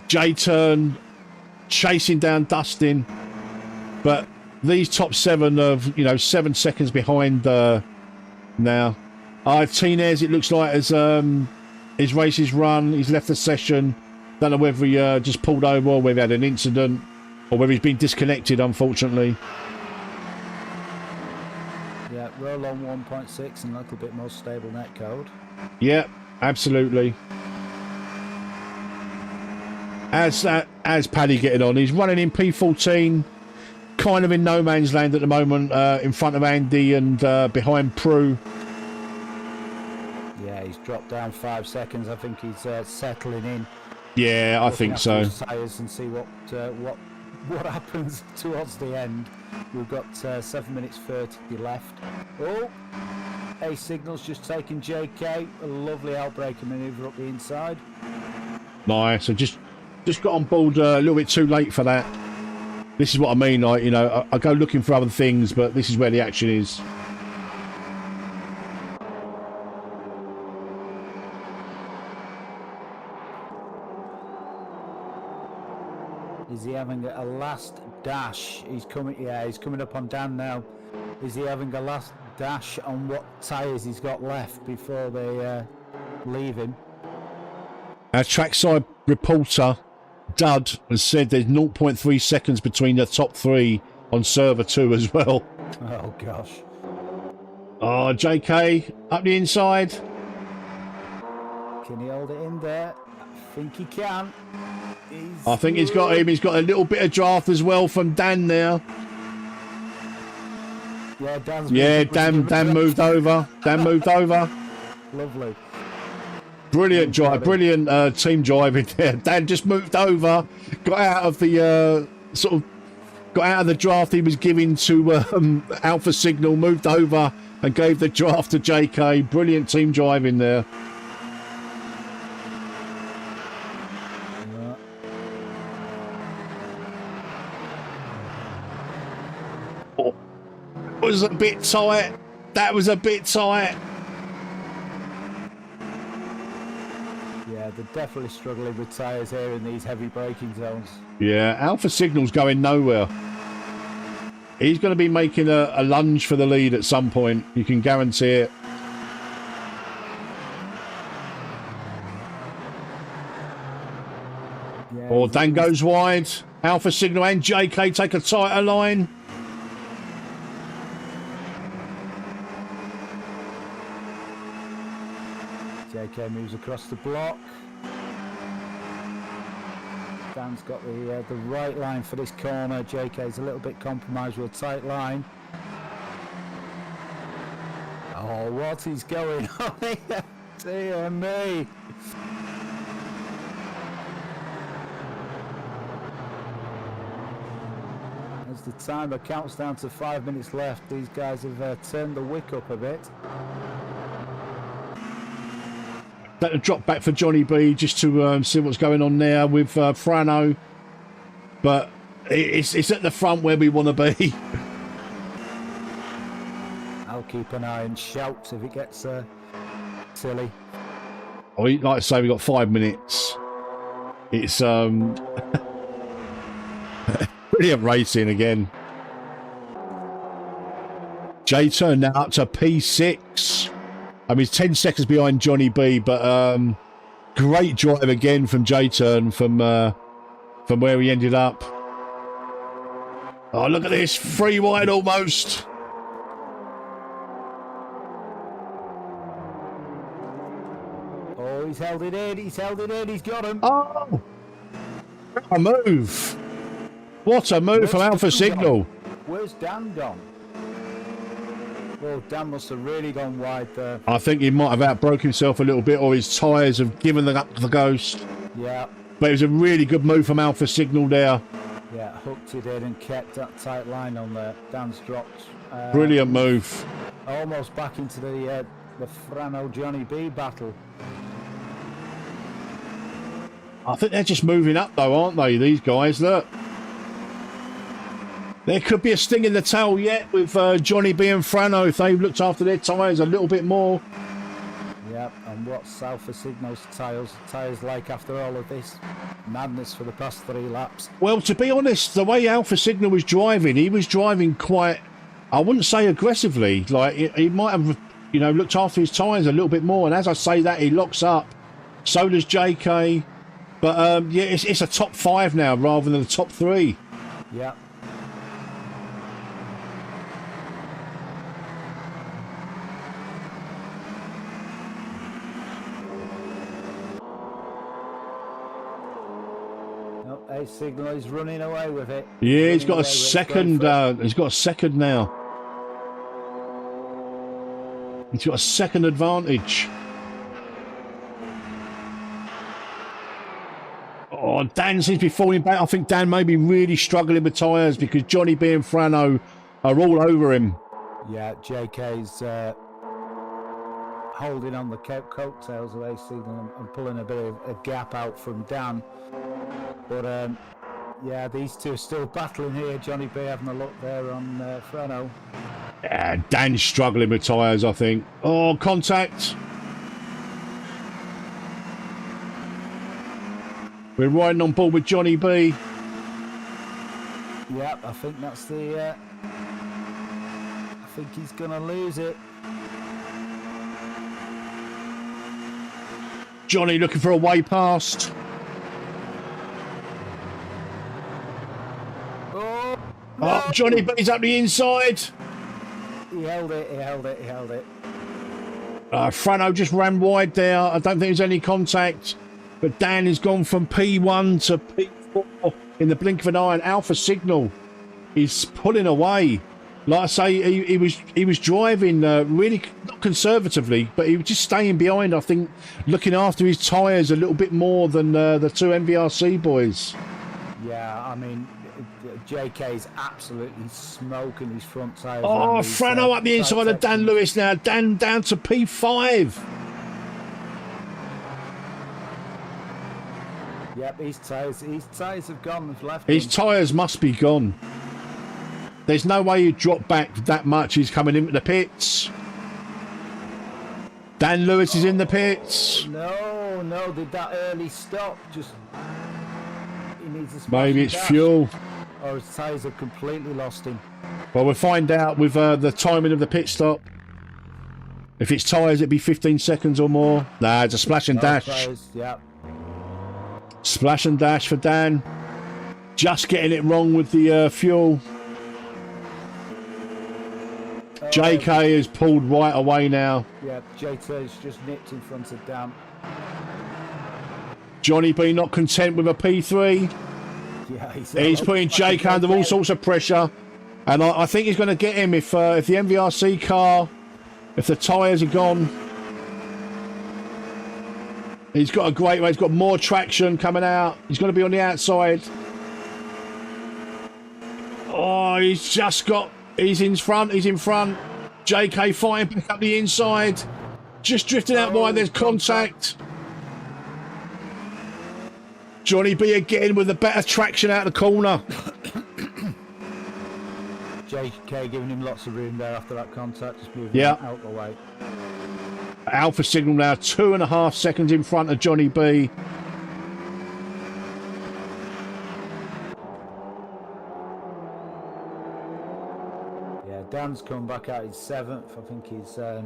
J-Turn chasing down Dustin. But these top 7 of, 7 seconds behind now. Tinez, it looks like, as his race is run. He's left the session. Don't know whether he just pulled over or whether he had an incident or whether he's been disconnected, unfortunately. Yeah, roll on 1.6 and a little bit more stable netcode. Yeah, absolutely. As Paddy getting on, he's running in P14, kind of in no man's land at the moment, in front of Andy and behind Prue. Yeah, he's dropped down 5 seconds. I think he's settling in. Yeah, I think so. Tires and see what happens towards the end. We've got 7 minutes 30 left. Oh, A signal's just taking JK. A lovely outbreaker manoeuvre up the inside. Nice. So just got on board a little bit too late for that. This is what I mean. I go looking for other things, but this is where the action is. Is he having a last dash? He's coming. Yeah, he's coming up on Dan now. Is he having a last dash on what tyres he's got left before they leave him? Our trackside reporter, Dud, has said there's 0.3 seconds between the top 3 on server 2 as well. Oh, gosh. Oh, JK, up the inside. Can he hold it in there? I think he can. I think he's got him. He's got a little bit of draft as well from Dan there. Yeah, Dan's Dan moved over. Dan moved over. Lovely. Brilliant drive, brilliant team driving there. Dan just moved over, got out of the got out of the draft he was giving to Alpha Signal, moved over and gave the draft to JK. Brilliant team driving there. Oh, it was a bit tight. That was a bit tight. Yeah, they're definitely struggling with tyres here in these heavy braking zones. Yeah, Alpha Signal's going nowhere. He's going to be making a lunge for the lead at some point. You can guarantee it. Yeah, Or Dan goes wide. Alpha Signal and JK take a tighter line. JK moves across the block. Dan's got the right line for this corner. JK's a little bit compromised with a tight line. Oh, what is going on here? Dear me. As the timer counts down to 5 minutes left, these guys have turned the wick up a bit. That a drop back for Johnny B just to see what's going on there with Frano. But it's at the front where we want to be. I'll keep an eye and shouts if it gets silly. Oh, like I say, we've got 5 minutes. It's brilliant racing again. J-Turn now up to P6. I mean, he's 10 seconds behind Johnny B, but great drive again from J-Turn from where he ended up. Oh, look at this. 3 wide almost. Oh, he's held it in. He's held it in. He's got him. Oh, what a move. What a move from Alpha Signal. Where's Dan gone? Well, Dan must have really gone wide there. I think he might have outbroke himself a little bit, or his tyres have given up the ghost. Yeah. But it was a really good move from Alpha Signal there. Yeah, hooked it in and kept that tight line on there. Dan's dropped. Brilliant move. Almost back into the Frano Johnny B battle. I think they're just moving up though, aren't they, these guys? Look. There could be a sting in the tail yet with Johnny B and Frano if they've looked after their tyres a little bit more. Yep, and what's Alpha Signal's tyres like after all of this madness for the past 3 laps? Well, to be honest, the way Alpha Signal was driving, he was driving quite, I wouldn't say aggressively. Like, he might have, you know, looked after his tyres a little bit more. And as I say that, he locks up. So does JK. But, yeah, it's a top 5 now rather than the top 3. Yeah. A Signal is running away with it. Yeah, he's got a second. He's got a second now. He's got a second advantage. Oh, Dan seems to be falling back. I think Dan may be really struggling with tyres because Johnny B and Frano are all over him. Yeah, JK's holding on the coattails of A Signal and pulling a bit of a gap out from Dan. But yeah, these two are still battling here. Johnny B having a look there on Frano. Yeah, Dan's struggling with tyres, I think. Oh, contact. We're riding on board with Johnny B. Yep, I think that's the... I think he's going to lose it. Johnny looking for a way past. Oh, no! Oh, Johnny B's up the inside. He held it, he held it, he held it. Frano just ran wide there. I don't think there's any contact. But Dan has gone from P1 to P4 in the blink of an eye. And Alpha Signal is pulling away. Like I say, he was driving really not conservatively, but he was just staying behind. I think looking after his tyres a little bit more than the two MVRC boys. Yeah, I mean, JK's absolutely smoking his front tyres. Oh, Frano up the inside of Dan Lewis now. Dan down to P5. Yep, his tyres have gone. His tyres must be gone. There's no way he'd drop back that much. He's coming into the pits. Dan Lewis is in the pits. No, did that early stop just... He needs a Maybe it's fuel. Or his tyres have completely lost him. Well, we'll find out with the timing of the pit stop. If it's tyres, it'd be 15 seconds or more. Nah, it's a splash and dash. Tyres, yep. Splash and dash for Dan. Just getting it wrong with the fuel. JK has pulled right away now. Yeah, JK's just nipped in front of Dan. Johnny B not content with a P3. Yeah, he's putting JK under all sorts of pressure. And I think he's going to get him if the MVRC car, if the tyres are gone. He's got a great way. He's got more traction coming out. He's going to be on the outside. Oh, he's just got... He's in front. He's in front. JK fighting back up the inside. Just drifting out wide. There's contact. Johnny B again with the better traction out of the corner. JK giving him lots of room there after that contact. Just moving out the way. Alpha Signal now 2.5 seconds in front of Johnny B. Dan's come back out. He's 7th. I think he's. I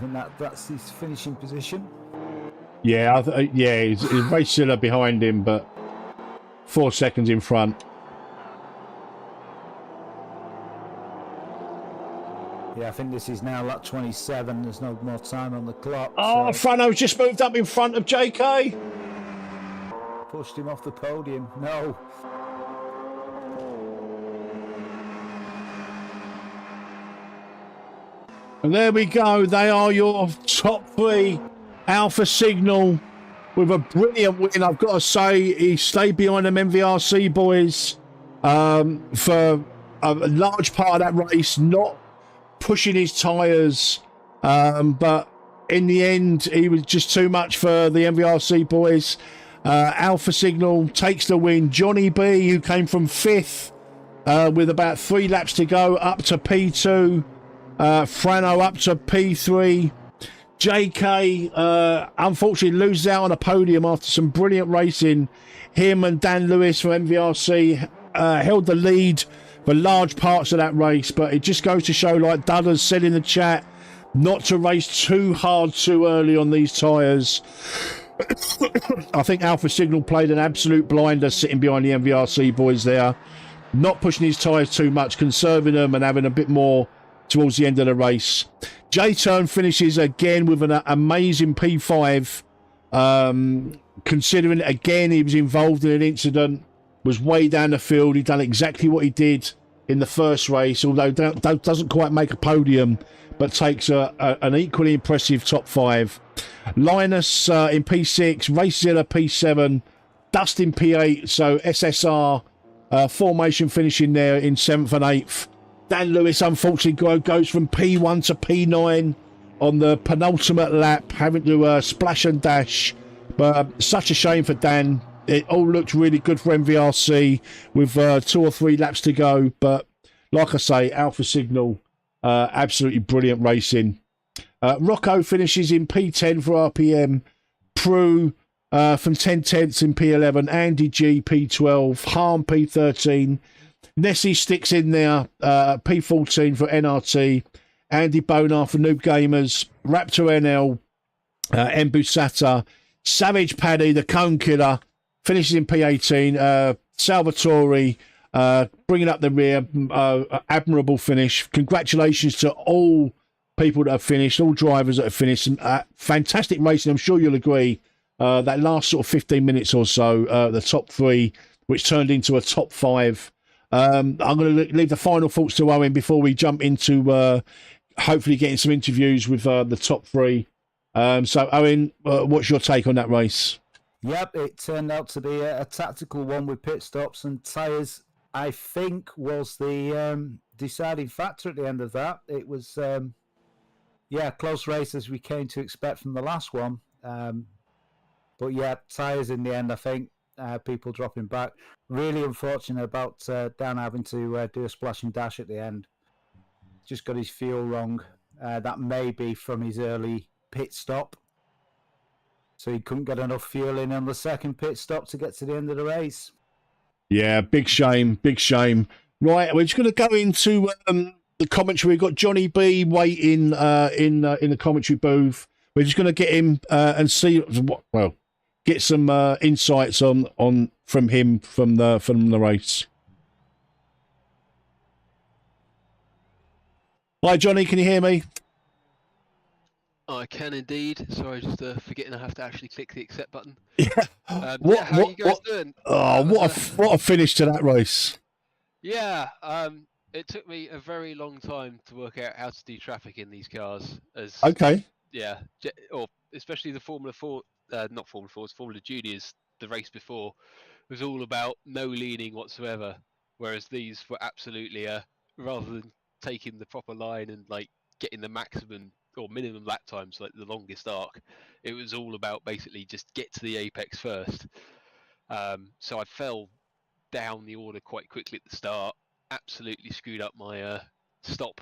think that's his finishing position. Yeah, he's Ray Silla behind him, but 4 seconds in front. Yeah, I think this is now lap 27. There's no more time on the clock. Oh, so. Frano's just moved up in front of JK. Pushed him off the podium. No. And there we go. They are your top 3. Alpha Signal with a brilliant win. I've got to say, he stayed behind them MVRC boys for a large part of that race, not pushing his tyres. But in the end, he was just too much for the MVRC boys. Alpha Signal takes the win. Johnny B, who came from 5th with about 3 laps to go, up to P2. Frano up to P3. JK unfortunately loses out on a podium after some brilliant racing. Him and Dan Lewis from MVRC held the lead for large parts of that race, but it just goes to show, like Duddas said in the chat, not to race too hard too early on these tyres. I think Alpha Signal played an absolute blinder sitting behind the MVRC boys there, not pushing his tyres too much, conserving them and having a bit more towards the end of the race. J-Turn finishes again with an amazing P5, considering again he was involved in an incident, was way down the field. He'd done exactly what he did in the first race, although doesn't quite make a podium, but takes an equally impressive top 5. Linus in P6, Racezilla P7, Dustin P8, so SSR formation finishing there in 7th and 8th. Dan Lewis unfortunately goes from P1 to P9 on the penultimate lap, having to splash and dash. But such a shame for Dan. It all looked really good for MVRC with 2 or 3 laps to go. But like I say, Alpha Signal, absolutely brilliant racing. Rocco finishes in P10 for RPM. Prue from 10 tenths in P11, Andy G P12, Harm P13, Nessie sticks in there, P14 for NRT, Andy Bonar for Noob Gamers, Raptor NL, Embusata, Savage Paddy, the Cone Killer, finishes in P18, Salvatore bringing up the rear, admirable finish. Congratulations to all people that have finished, all drivers that have finished. Fantastic racing, I'm sure you'll agree. That last sort of 15 minutes or so, the top three, which turned into a top five. I'm going to leave the final thoughts to Owen before we jump into hopefully getting some interviews with the top three. So, Owen, what's your take on that race? Yep, it turned out to be a tactical one with pit stops and tyres, I think, was the deciding factor at the end of that. It was, close race as we came to expect from the last one. But yeah, tyres in the end, I think, people dropping back. Really unfortunate about Dan having to do a splash and dash at the end. Just got his fuel wrong. That may be from his early pit stop. So he couldn't get enough fuel in on the second pit stop to get to the end of the race. Yeah, big shame, big shame. Right, we're just going to go into the commentary. We've got Johnny B waiting in the commentary booth. We're just going to get him and see get some insights on from him from the race. Hi, Johnny, can you hear me? I can indeed. Sorry, just forgetting I have to actually click the accept button. Yeah. How are you guys doing? Oh, what a finish to that race. Yeah. It took me a very long time to work out how to do traffic in these cars. Okay. Yeah, or especially the Formula 4, not Formula 4, it's Formula Juniors. The race before was all about no leaning whatsoever, whereas these were absolutely rather than taking the proper line and like getting the maximum or minimum lap times, like the longest arc, it was all about basically just get to the apex first. So I fell down the order quite quickly at the start, absolutely screwed up my stop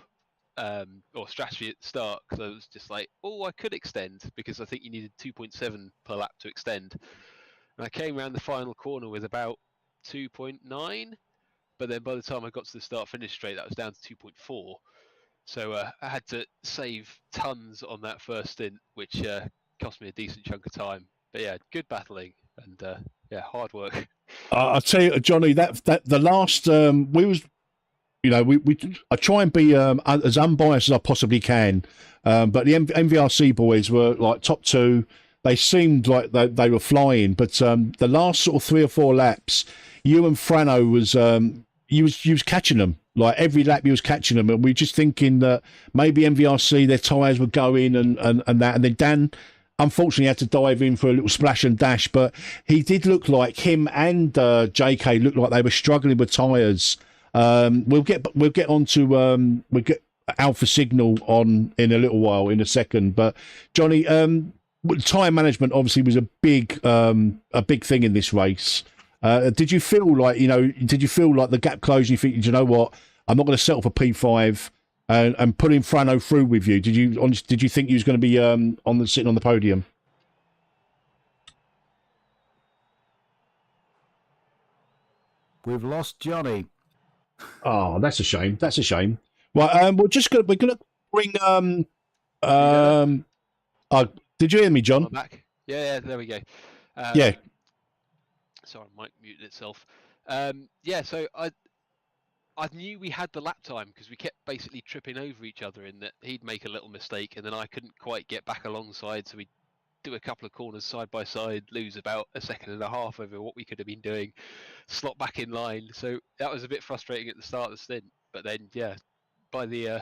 or strategy at the start, because I was just like, oh, I could extend, because I think you needed 2.7 per lap to extend. And I came around the final corner with about 2.9, but then by the time I got to the start-finish straight, that was down to 2.4. So I had to save tons on that first stint, which cost me a decent chunk of time. But yeah, good battling and hard work. I'll tell you, Johnny, that the last we was, I try and be as unbiased as I possibly can, but the MVRC boys were like top two. They seemed like they were flying, but the last sort of 3 or 4 laps, you and Frano was you was catching them. Like every lap you was catching them, and we were just thinking that maybe MVRC, their tyres would go in and that. And then Dan, unfortunately, had to dive in for a little splash and dash, but he did look like him and JK looked like they were struggling with tyres. We'll get on to we'll get Alpha Signal on in a little while, in a second. But Johnny, tyre management obviously was a big thing in this race. Did you feel like the gap closed? You think, you know what, I'm not going to settle for P5 and putting Frano through with you. Did you think you was going to be sitting on the podium? We've lost Johnny. Oh, that's a shame. That's a shame. Right, we're gonna bring did you hear me, John? I'm back. Yeah, there we go. Yeah. Sorry, mic muted itself. So I knew we had the lap time because we kept basically tripping over each other, in that he'd make a little mistake and then I couldn't quite get back alongside, so we'd do a couple of corners side by side, lose about a second and a half over what we could have been doing, slot back in line. So that was a bit frustrating at the start of the stint. But then, yeah, by the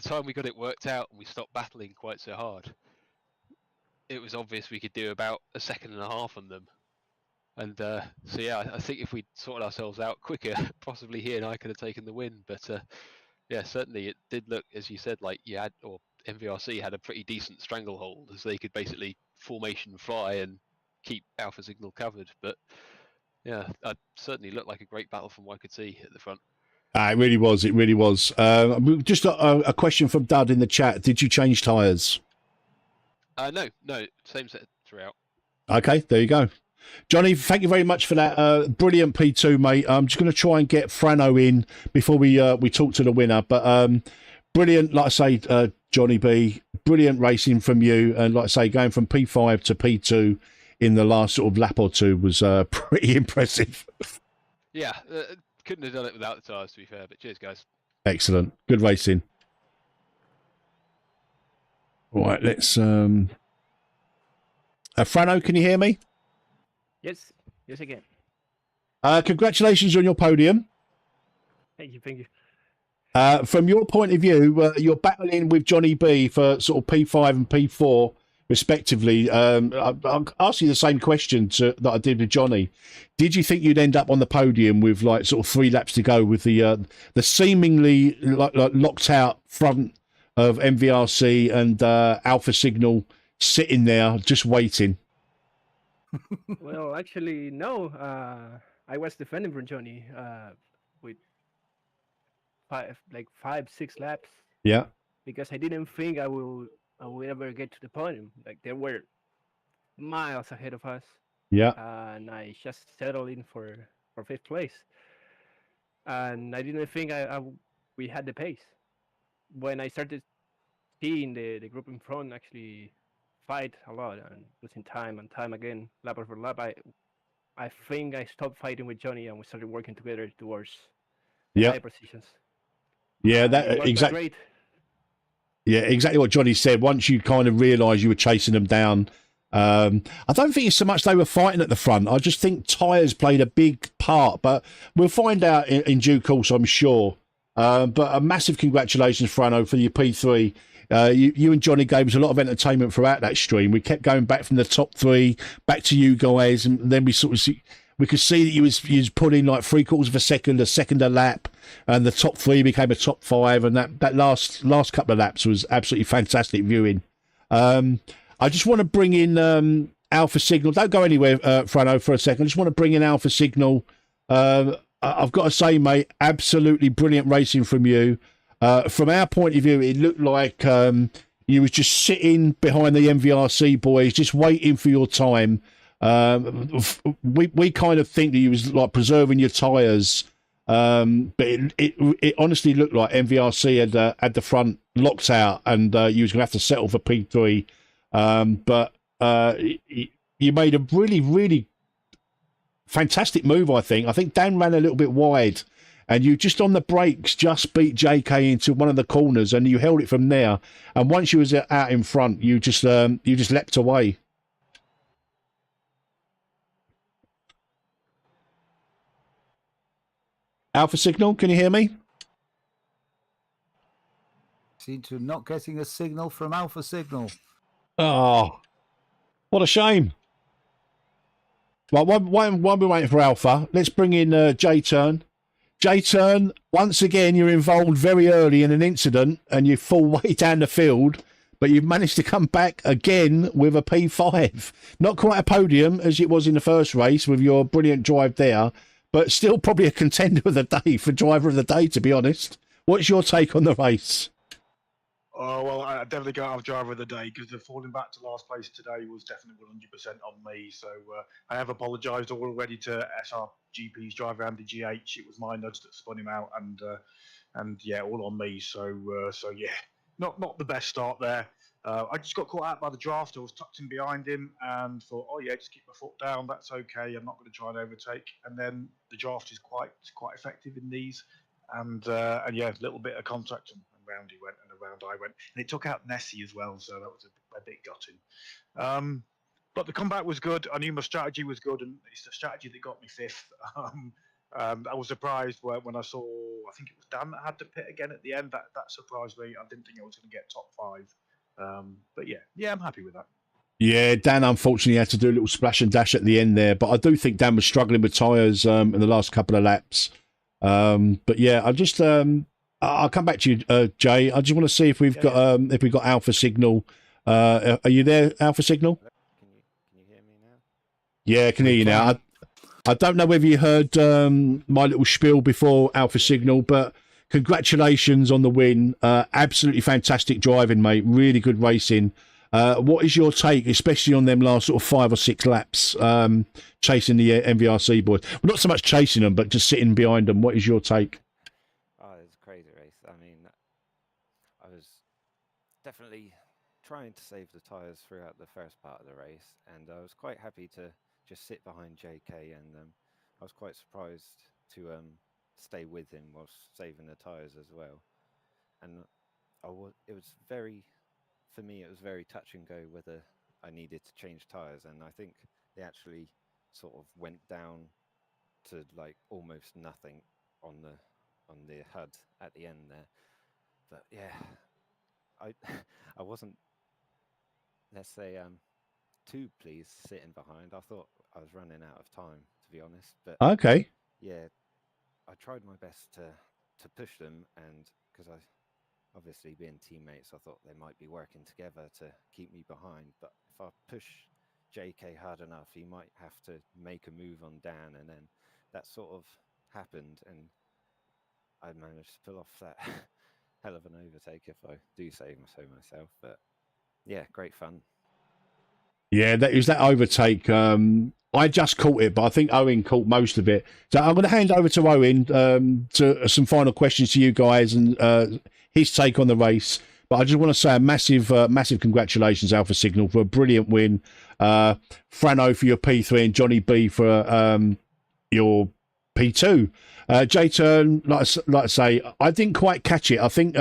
time we got it worked out and we stopped battling quite so hard, it was obvious we could do about a second and a half on them. And I think if we'd sorted ourselves out quicker, possibly he and I could have taken the win. But certainly it did look, as you said, like you had, or MVRC had a pretty decent stranglehold, as they could basically formation fly and keep Alpha Signal covered. But yeah, it certainly looked like a great battle from what I could see at the front. It really was. It really was. Just a question from Dud in the chat. Did you change tyres? No, same set throughout. Okay, there you go. Johnny, thank you very much for that. Brilliant P2, mate. I'm just going to try and get Frano in before we talk to the winner. But brilliant, like I say, Johnny B, brilliant racing from you. And like I say, going from P5 to P2 in the last sort of lap or two was pretty impressive. Yeah, couldn't have done it without the tyres, to be fair. But cheers, guys. Excellent. Good racing. All right, let's... Frano, can you hear me? Yes, yes, I can. Congratulations on your podium. Thank you, thank you. From your point of view, you're battling with Johnny B for sort of P5 and P4, respectively. I'll ask you the same question that I did with Johnny. Did you think you'd end up on the podium with like sort of 3 laps to go with the seemingly like locked out front of MVRC and Alpha Signal sitting there just waiting? Well, actually, no. I was defending for Johnny with 5-6 laps. Yeah. Because I didn't think I will ever get to the podium. Like they were miles ahead of us. Yeah. And I just settled in for 5th place. And I didn't think we had the pace. When I started seeing the group in front actually fight a lot and losing time and time again, lap after lap, I think I stopped fighting with Johnny and we started working together towards high positions. Yeah, that exactly. Great. Yeah, exactly what Johnny said. Once you kind of realised you were chasing them down, I don't think it's so much they were fighting at the front. I just think tyres played a big part, but we'll find out in due course, I'm sure. But a massive congratulations, Frano, for your P3. You and Johnny gave us a lot of entertainment throughout that stream. We kept going back from the top 3 back to you guys, and then we sort of we could see that you was putting like 3/4 of a second a lap, and the top 3 became a top 5, and that last couple of laps was absolutely fantastic viewing. I just want to bring in Alpha Signal. Don't go anywhere, Frano, for a second. I just want to bring in Alpha Signal. I've got to say, mate, absolutely brilliant racing from you. From our point of view, it looked like you was just sitting behind the MVRC boys, just waiting for your time. We kind of think that you was like preserving your tyres, but it honestly looked like MVRC had the front locked out, and you was going to have to settle for P3. But you made a really, really fantastic move, I think. I think Dan ran a little bit wide, and you just on the brakes just beat JK into one of the corners, and you held it from there. And once you was out in front, you just leapt away. Alpha Signal, can you hear me? Seem to not getting a signal from Alpha Signal. Oh, what a shame. Well, while we're waiting for Alpha, let's bring in J-Turn. J-Turn, once again, you're involved very early in an incident and you fall way down the field, but you've managed to come back again with a P5. Not quite a podium as it was in the first race with your brilliant drive there, but still probably a contender of the day for driver of the day, to be honest. What's your take on the race? Oh, well, I definitely can't have driver of the day because the falling back to last place today was definitely 100% on me. So I have apologised already to SRGP's driver, Andy GH. It was my nudge that spun him out, and yeah, all on me. So yeah, not the best start there. I just got caught out by the draft. I was tucked in behind him and thought, oh yeah, just keep my foot down. That's okay. I'm not going to try and overtake. And then the draft is quite effective in these. And yeah, a little bit of contact and round he went and around I went. And it took out Nessie as well, so that was a bit gutting. But the comeback was good. I knew my strategy was good, and it's the strategy that got me 5th. I was surprised when I saw, I think it was Dan that had to pit again at the end. That surprised me. I didn't think I was going to get top 5. But yeah, I'm happy with that. Yeah, Dan unfortunately had to do a little splash and dash at the end there, but I do think Dan was struggling with tyres in the last couple of laps. But yeah, I'll come back to you, Jay. I just want to see if we've got Alpha Signal. Are you there, Alpha Signal? Can you hear me now? Yeah, I can hear you now. I don't know whether you heard my little spiel before Alpha Signal, but congratulations on the win. Absolutely fantastic driving, mate. Really good racing. What is your take, especially on them last sort of 5 or 6 laps, chasing the MVRC boys? Well, not so much chasing them, but just sitting behind them. What is your take? Oh, it was a crazy race. I mean, I was definitely trying to save the tyres throughout the first part of the race, and I was quite happy to just sit behind JK, and I was quite surprised to stay with him whilst saving the tyres as well. And it was very, for me, it was very touch and go whether I needed to change tyres, and I think they actually sort of went down to like almost nothing on the HUD at the end there. But yeah, I wasn't, let's say, too pleased sitting behind. I thought I was running out of time, to be honest. But Okay. yeah, I tried my best to push them, and because I obviously being teammates, I thought they might be working together to keep me behind. But if I push JK hard enough, he might have to make a move on Dan, and then that sort of happened, and I managed to pull off that hell of an overtake, if I do say so myself. But yeah, great fun. Yeah, that was that overtake. I just caught it, but I think Owen caught most of it. So I'm going to hand over to Owen to some final questions to you guys and his take on the race. But I just want to say a massive congratulations, Alpha Signal, for a brilliant win. Frano for your P3 and Johnny B for your P2. J-Turn, like I say, I didn't quite catch it. I think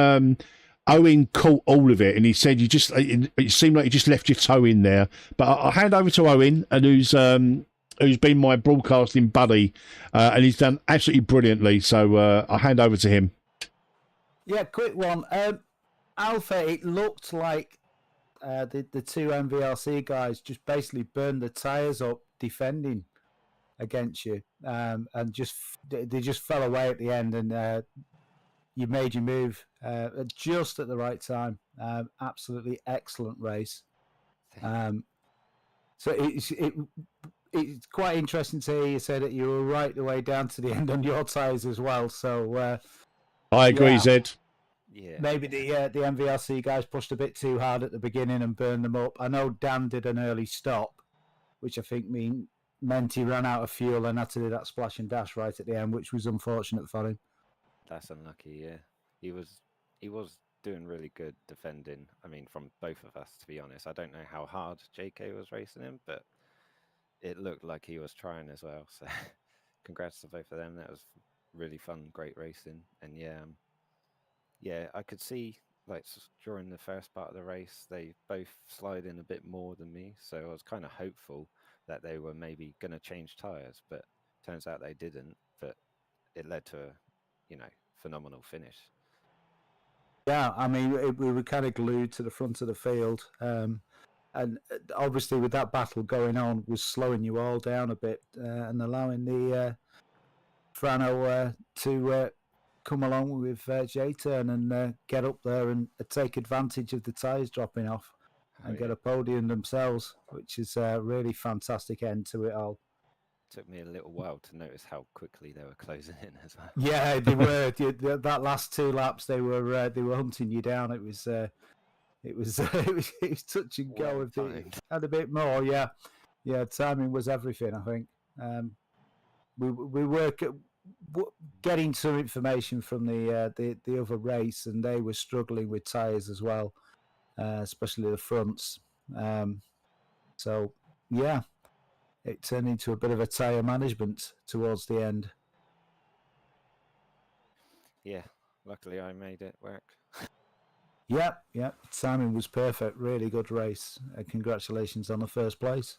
Owen caught all of it, and he said it seemed like you just left your toe in there. But I'll hand over to Owen, and who's been my broadcasting buddy, and he's done absolutely brilliantly. So I'll hand over to him. Yeah, quick one. Alpha, it looked like the two MVRC guys just basically burned the tyres up defending against you, and they just fell away at the end, and you made your move just at the right time. Absolutely excellent race. So it's quite interesting to hear you say that you were right the way down to the end on your tyres as well. So I agree, yeah. Zed. Yeah, Maybe the MVRC guys pushed a bit too hard at the beginning and burned them up. I know Dan did an early stop, which I think meant he ran out of fuel and had to do that splash and dash right at the end, which was unfortunate for him. that's unlucky. Yeah, he was doing really good defending. I mean, from both of us, to be honest. I don't know how hard JK was racing him, but it looked like he was trying as well. So, congrats to both of them. That was really fun, great racing, and yeah, I could see like during the first part of the race, they both slide in a bit more than me. So I was kind of hopeful that they were maybe going to change tyres, but turns out they didn't. But it led to a, phenomenal finish. Yeah, I mean, we were kind of glued to the front of the field. And obviously with that battle going on was slowing you all down a bit and allowing the Frano to come along with J-Turn and get up there and take advantage of the tyres dropping off and get a podium themselves, which is a really fantastic end to it all. Took me a little while to notice how quickly they were closing in as well. Yeah, they were. That last 2 laps, they were hunting you down. It was touch and go. Well If they had a bit more, yeah, timing was everything. I think we were getting some information from the other race, and they were struggling with tyres as well, especially the fronts. So yeah, it turned into a bit of a tyre management towards the end. Yeah, luckily I made it work. Yeah, timing was perfect. Really good race. Congratulations on the first place.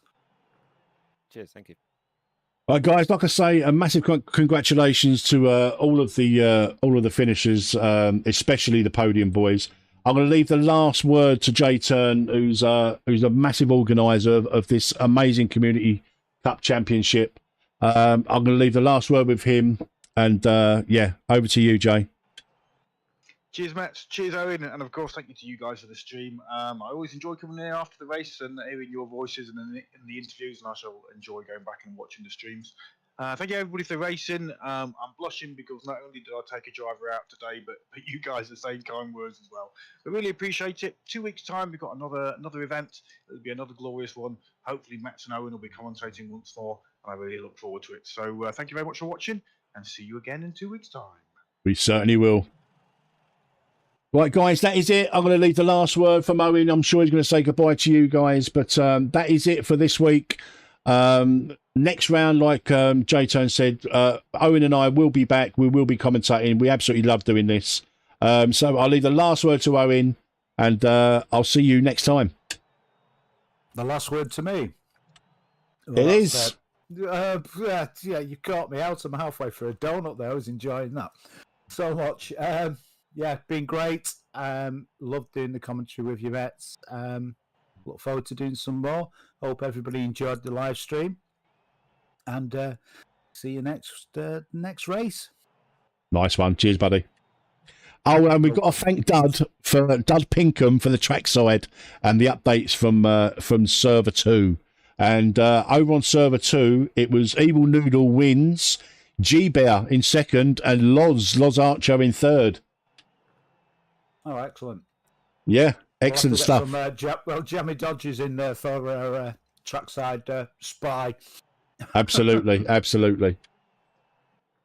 Cheers, thank you. All right, guys. Like I say, a massive congratulations to all of the finishers, especially the podium boys. I'm going to leave the last word to J-Turn, who's a massive organizer of this amazing Community Cup Championship. I'm going to leave the last word with him, and over to you, Jay. Cheers, Metz. Cheers, Owen. And of course, thank you to you guys for the stream. I always enjoy coming here after the race and hearing your voices and in the interviews, and I shall enjoy going back and watching the streams. Thank you everybody for racing. I'm blushing because not only did I take a driver out today, but you guys are saying kind words as well. We really appreciate it. 2 weeks time, we've got another event. It'll be another glorious one. Hopefully, Metz and Owen will be commentating once more, and I really look forward to it. So thank you very much for watching, and see you again in 2 weeks time. We certainly will. Right, guys, that is it. I'm going to leave the last word from Owen. I'm sure he's going to say goodbye to you guys, but that is it for this week. Next round, like J-Tone said, Owen and I will be back. We will be commentating. We absolutely love doing this. So I'll leave the last word to Owen, and I'll see you next time. The last word to me. It is. Yeah, you caught me out. I'm halfway through a donut there. I was enjoying that so much. Yeah, been great. Loved doing the commentary with you, Metz. Look forward to doing some more. Hope everybody enjoyed the live stream. And see you next race. Nice one. Cheers, buddy. Oh, and we've got to thank Dud Pinkham for the trackside and the updates from Server 2. And over on Server 2, it was Evil Noodle wins, G-Bear in second, and Loz Archer in third. Oh, excellent. Yeah, excellent stuff. Jammy Dodge is in there for trackside spy. Absolutely, absolutely.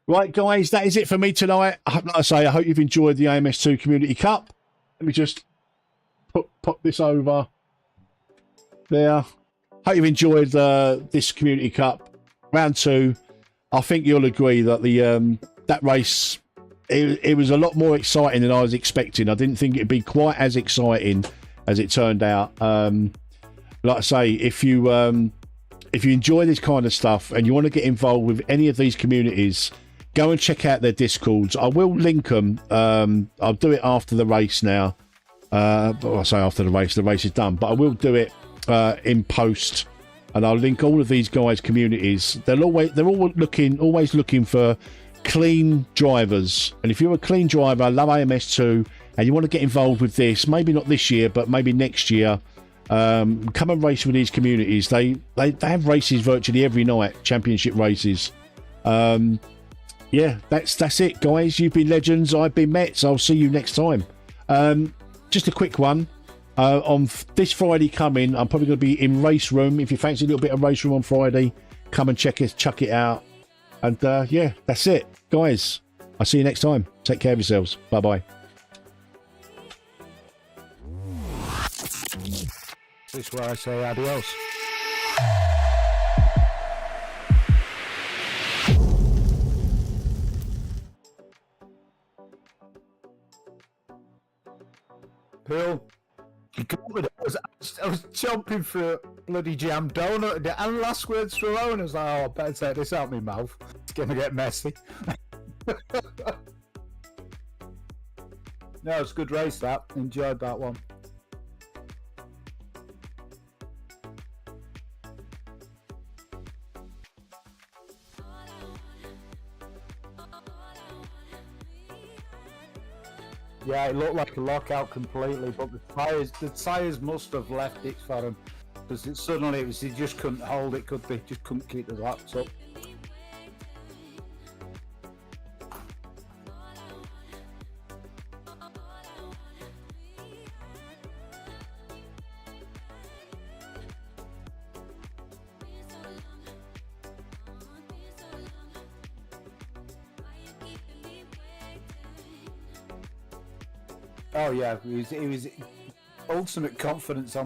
Right, guys, that is it for me tonight. Like I say, I hope you've enjoyed the AMS2 Community Cup. Let me just pop this over there. Hope you've enjoyed this Community Cup round 2. I think you'll agree that the that race it was a lot more exciting than I was expecting. I didn't think it'd be quite as exciting as it turned out. Like I say, if you enjoy this kind of stuff and you want to get involved with any of these communities, go and check out their Discords. I will link them. I'll do it after the race now. I say after the race is done, but I will do it in post, and I'll link all of these guys' communities. They're always looking for clean drivers, and if you're a clean driver, I love AMS2, and you want to get involved with this, maybe not this year, but maybe next year, come and race with these communities. They have races virtually every night, championship races. Yeah, that's it, guys. You've been legends. I've been Metz. I'll see you next time. Just a quick one. On this Friday coming, I'm probably going to be in Race Room. If you fancy a little bit of Race Room on Friday, come and chuck it out. And yeah, that's it, guys. I'll see you next time. Take care of yourselves. Bye-bye. This is where I say adios. Bill, you got me. I was jumping for a bloody jam donut, and last words from Owen, I was like, oh, I better take this out of my mouth. It's going to get messy. No, it's a good race, that. Enjoyed that one. Yeah, it looked like a lockout completely, but the tyres must have left it for him, because he just couldn't hold it, just couldn't keep the laps up. Oh yeah, it was ultimate confidence on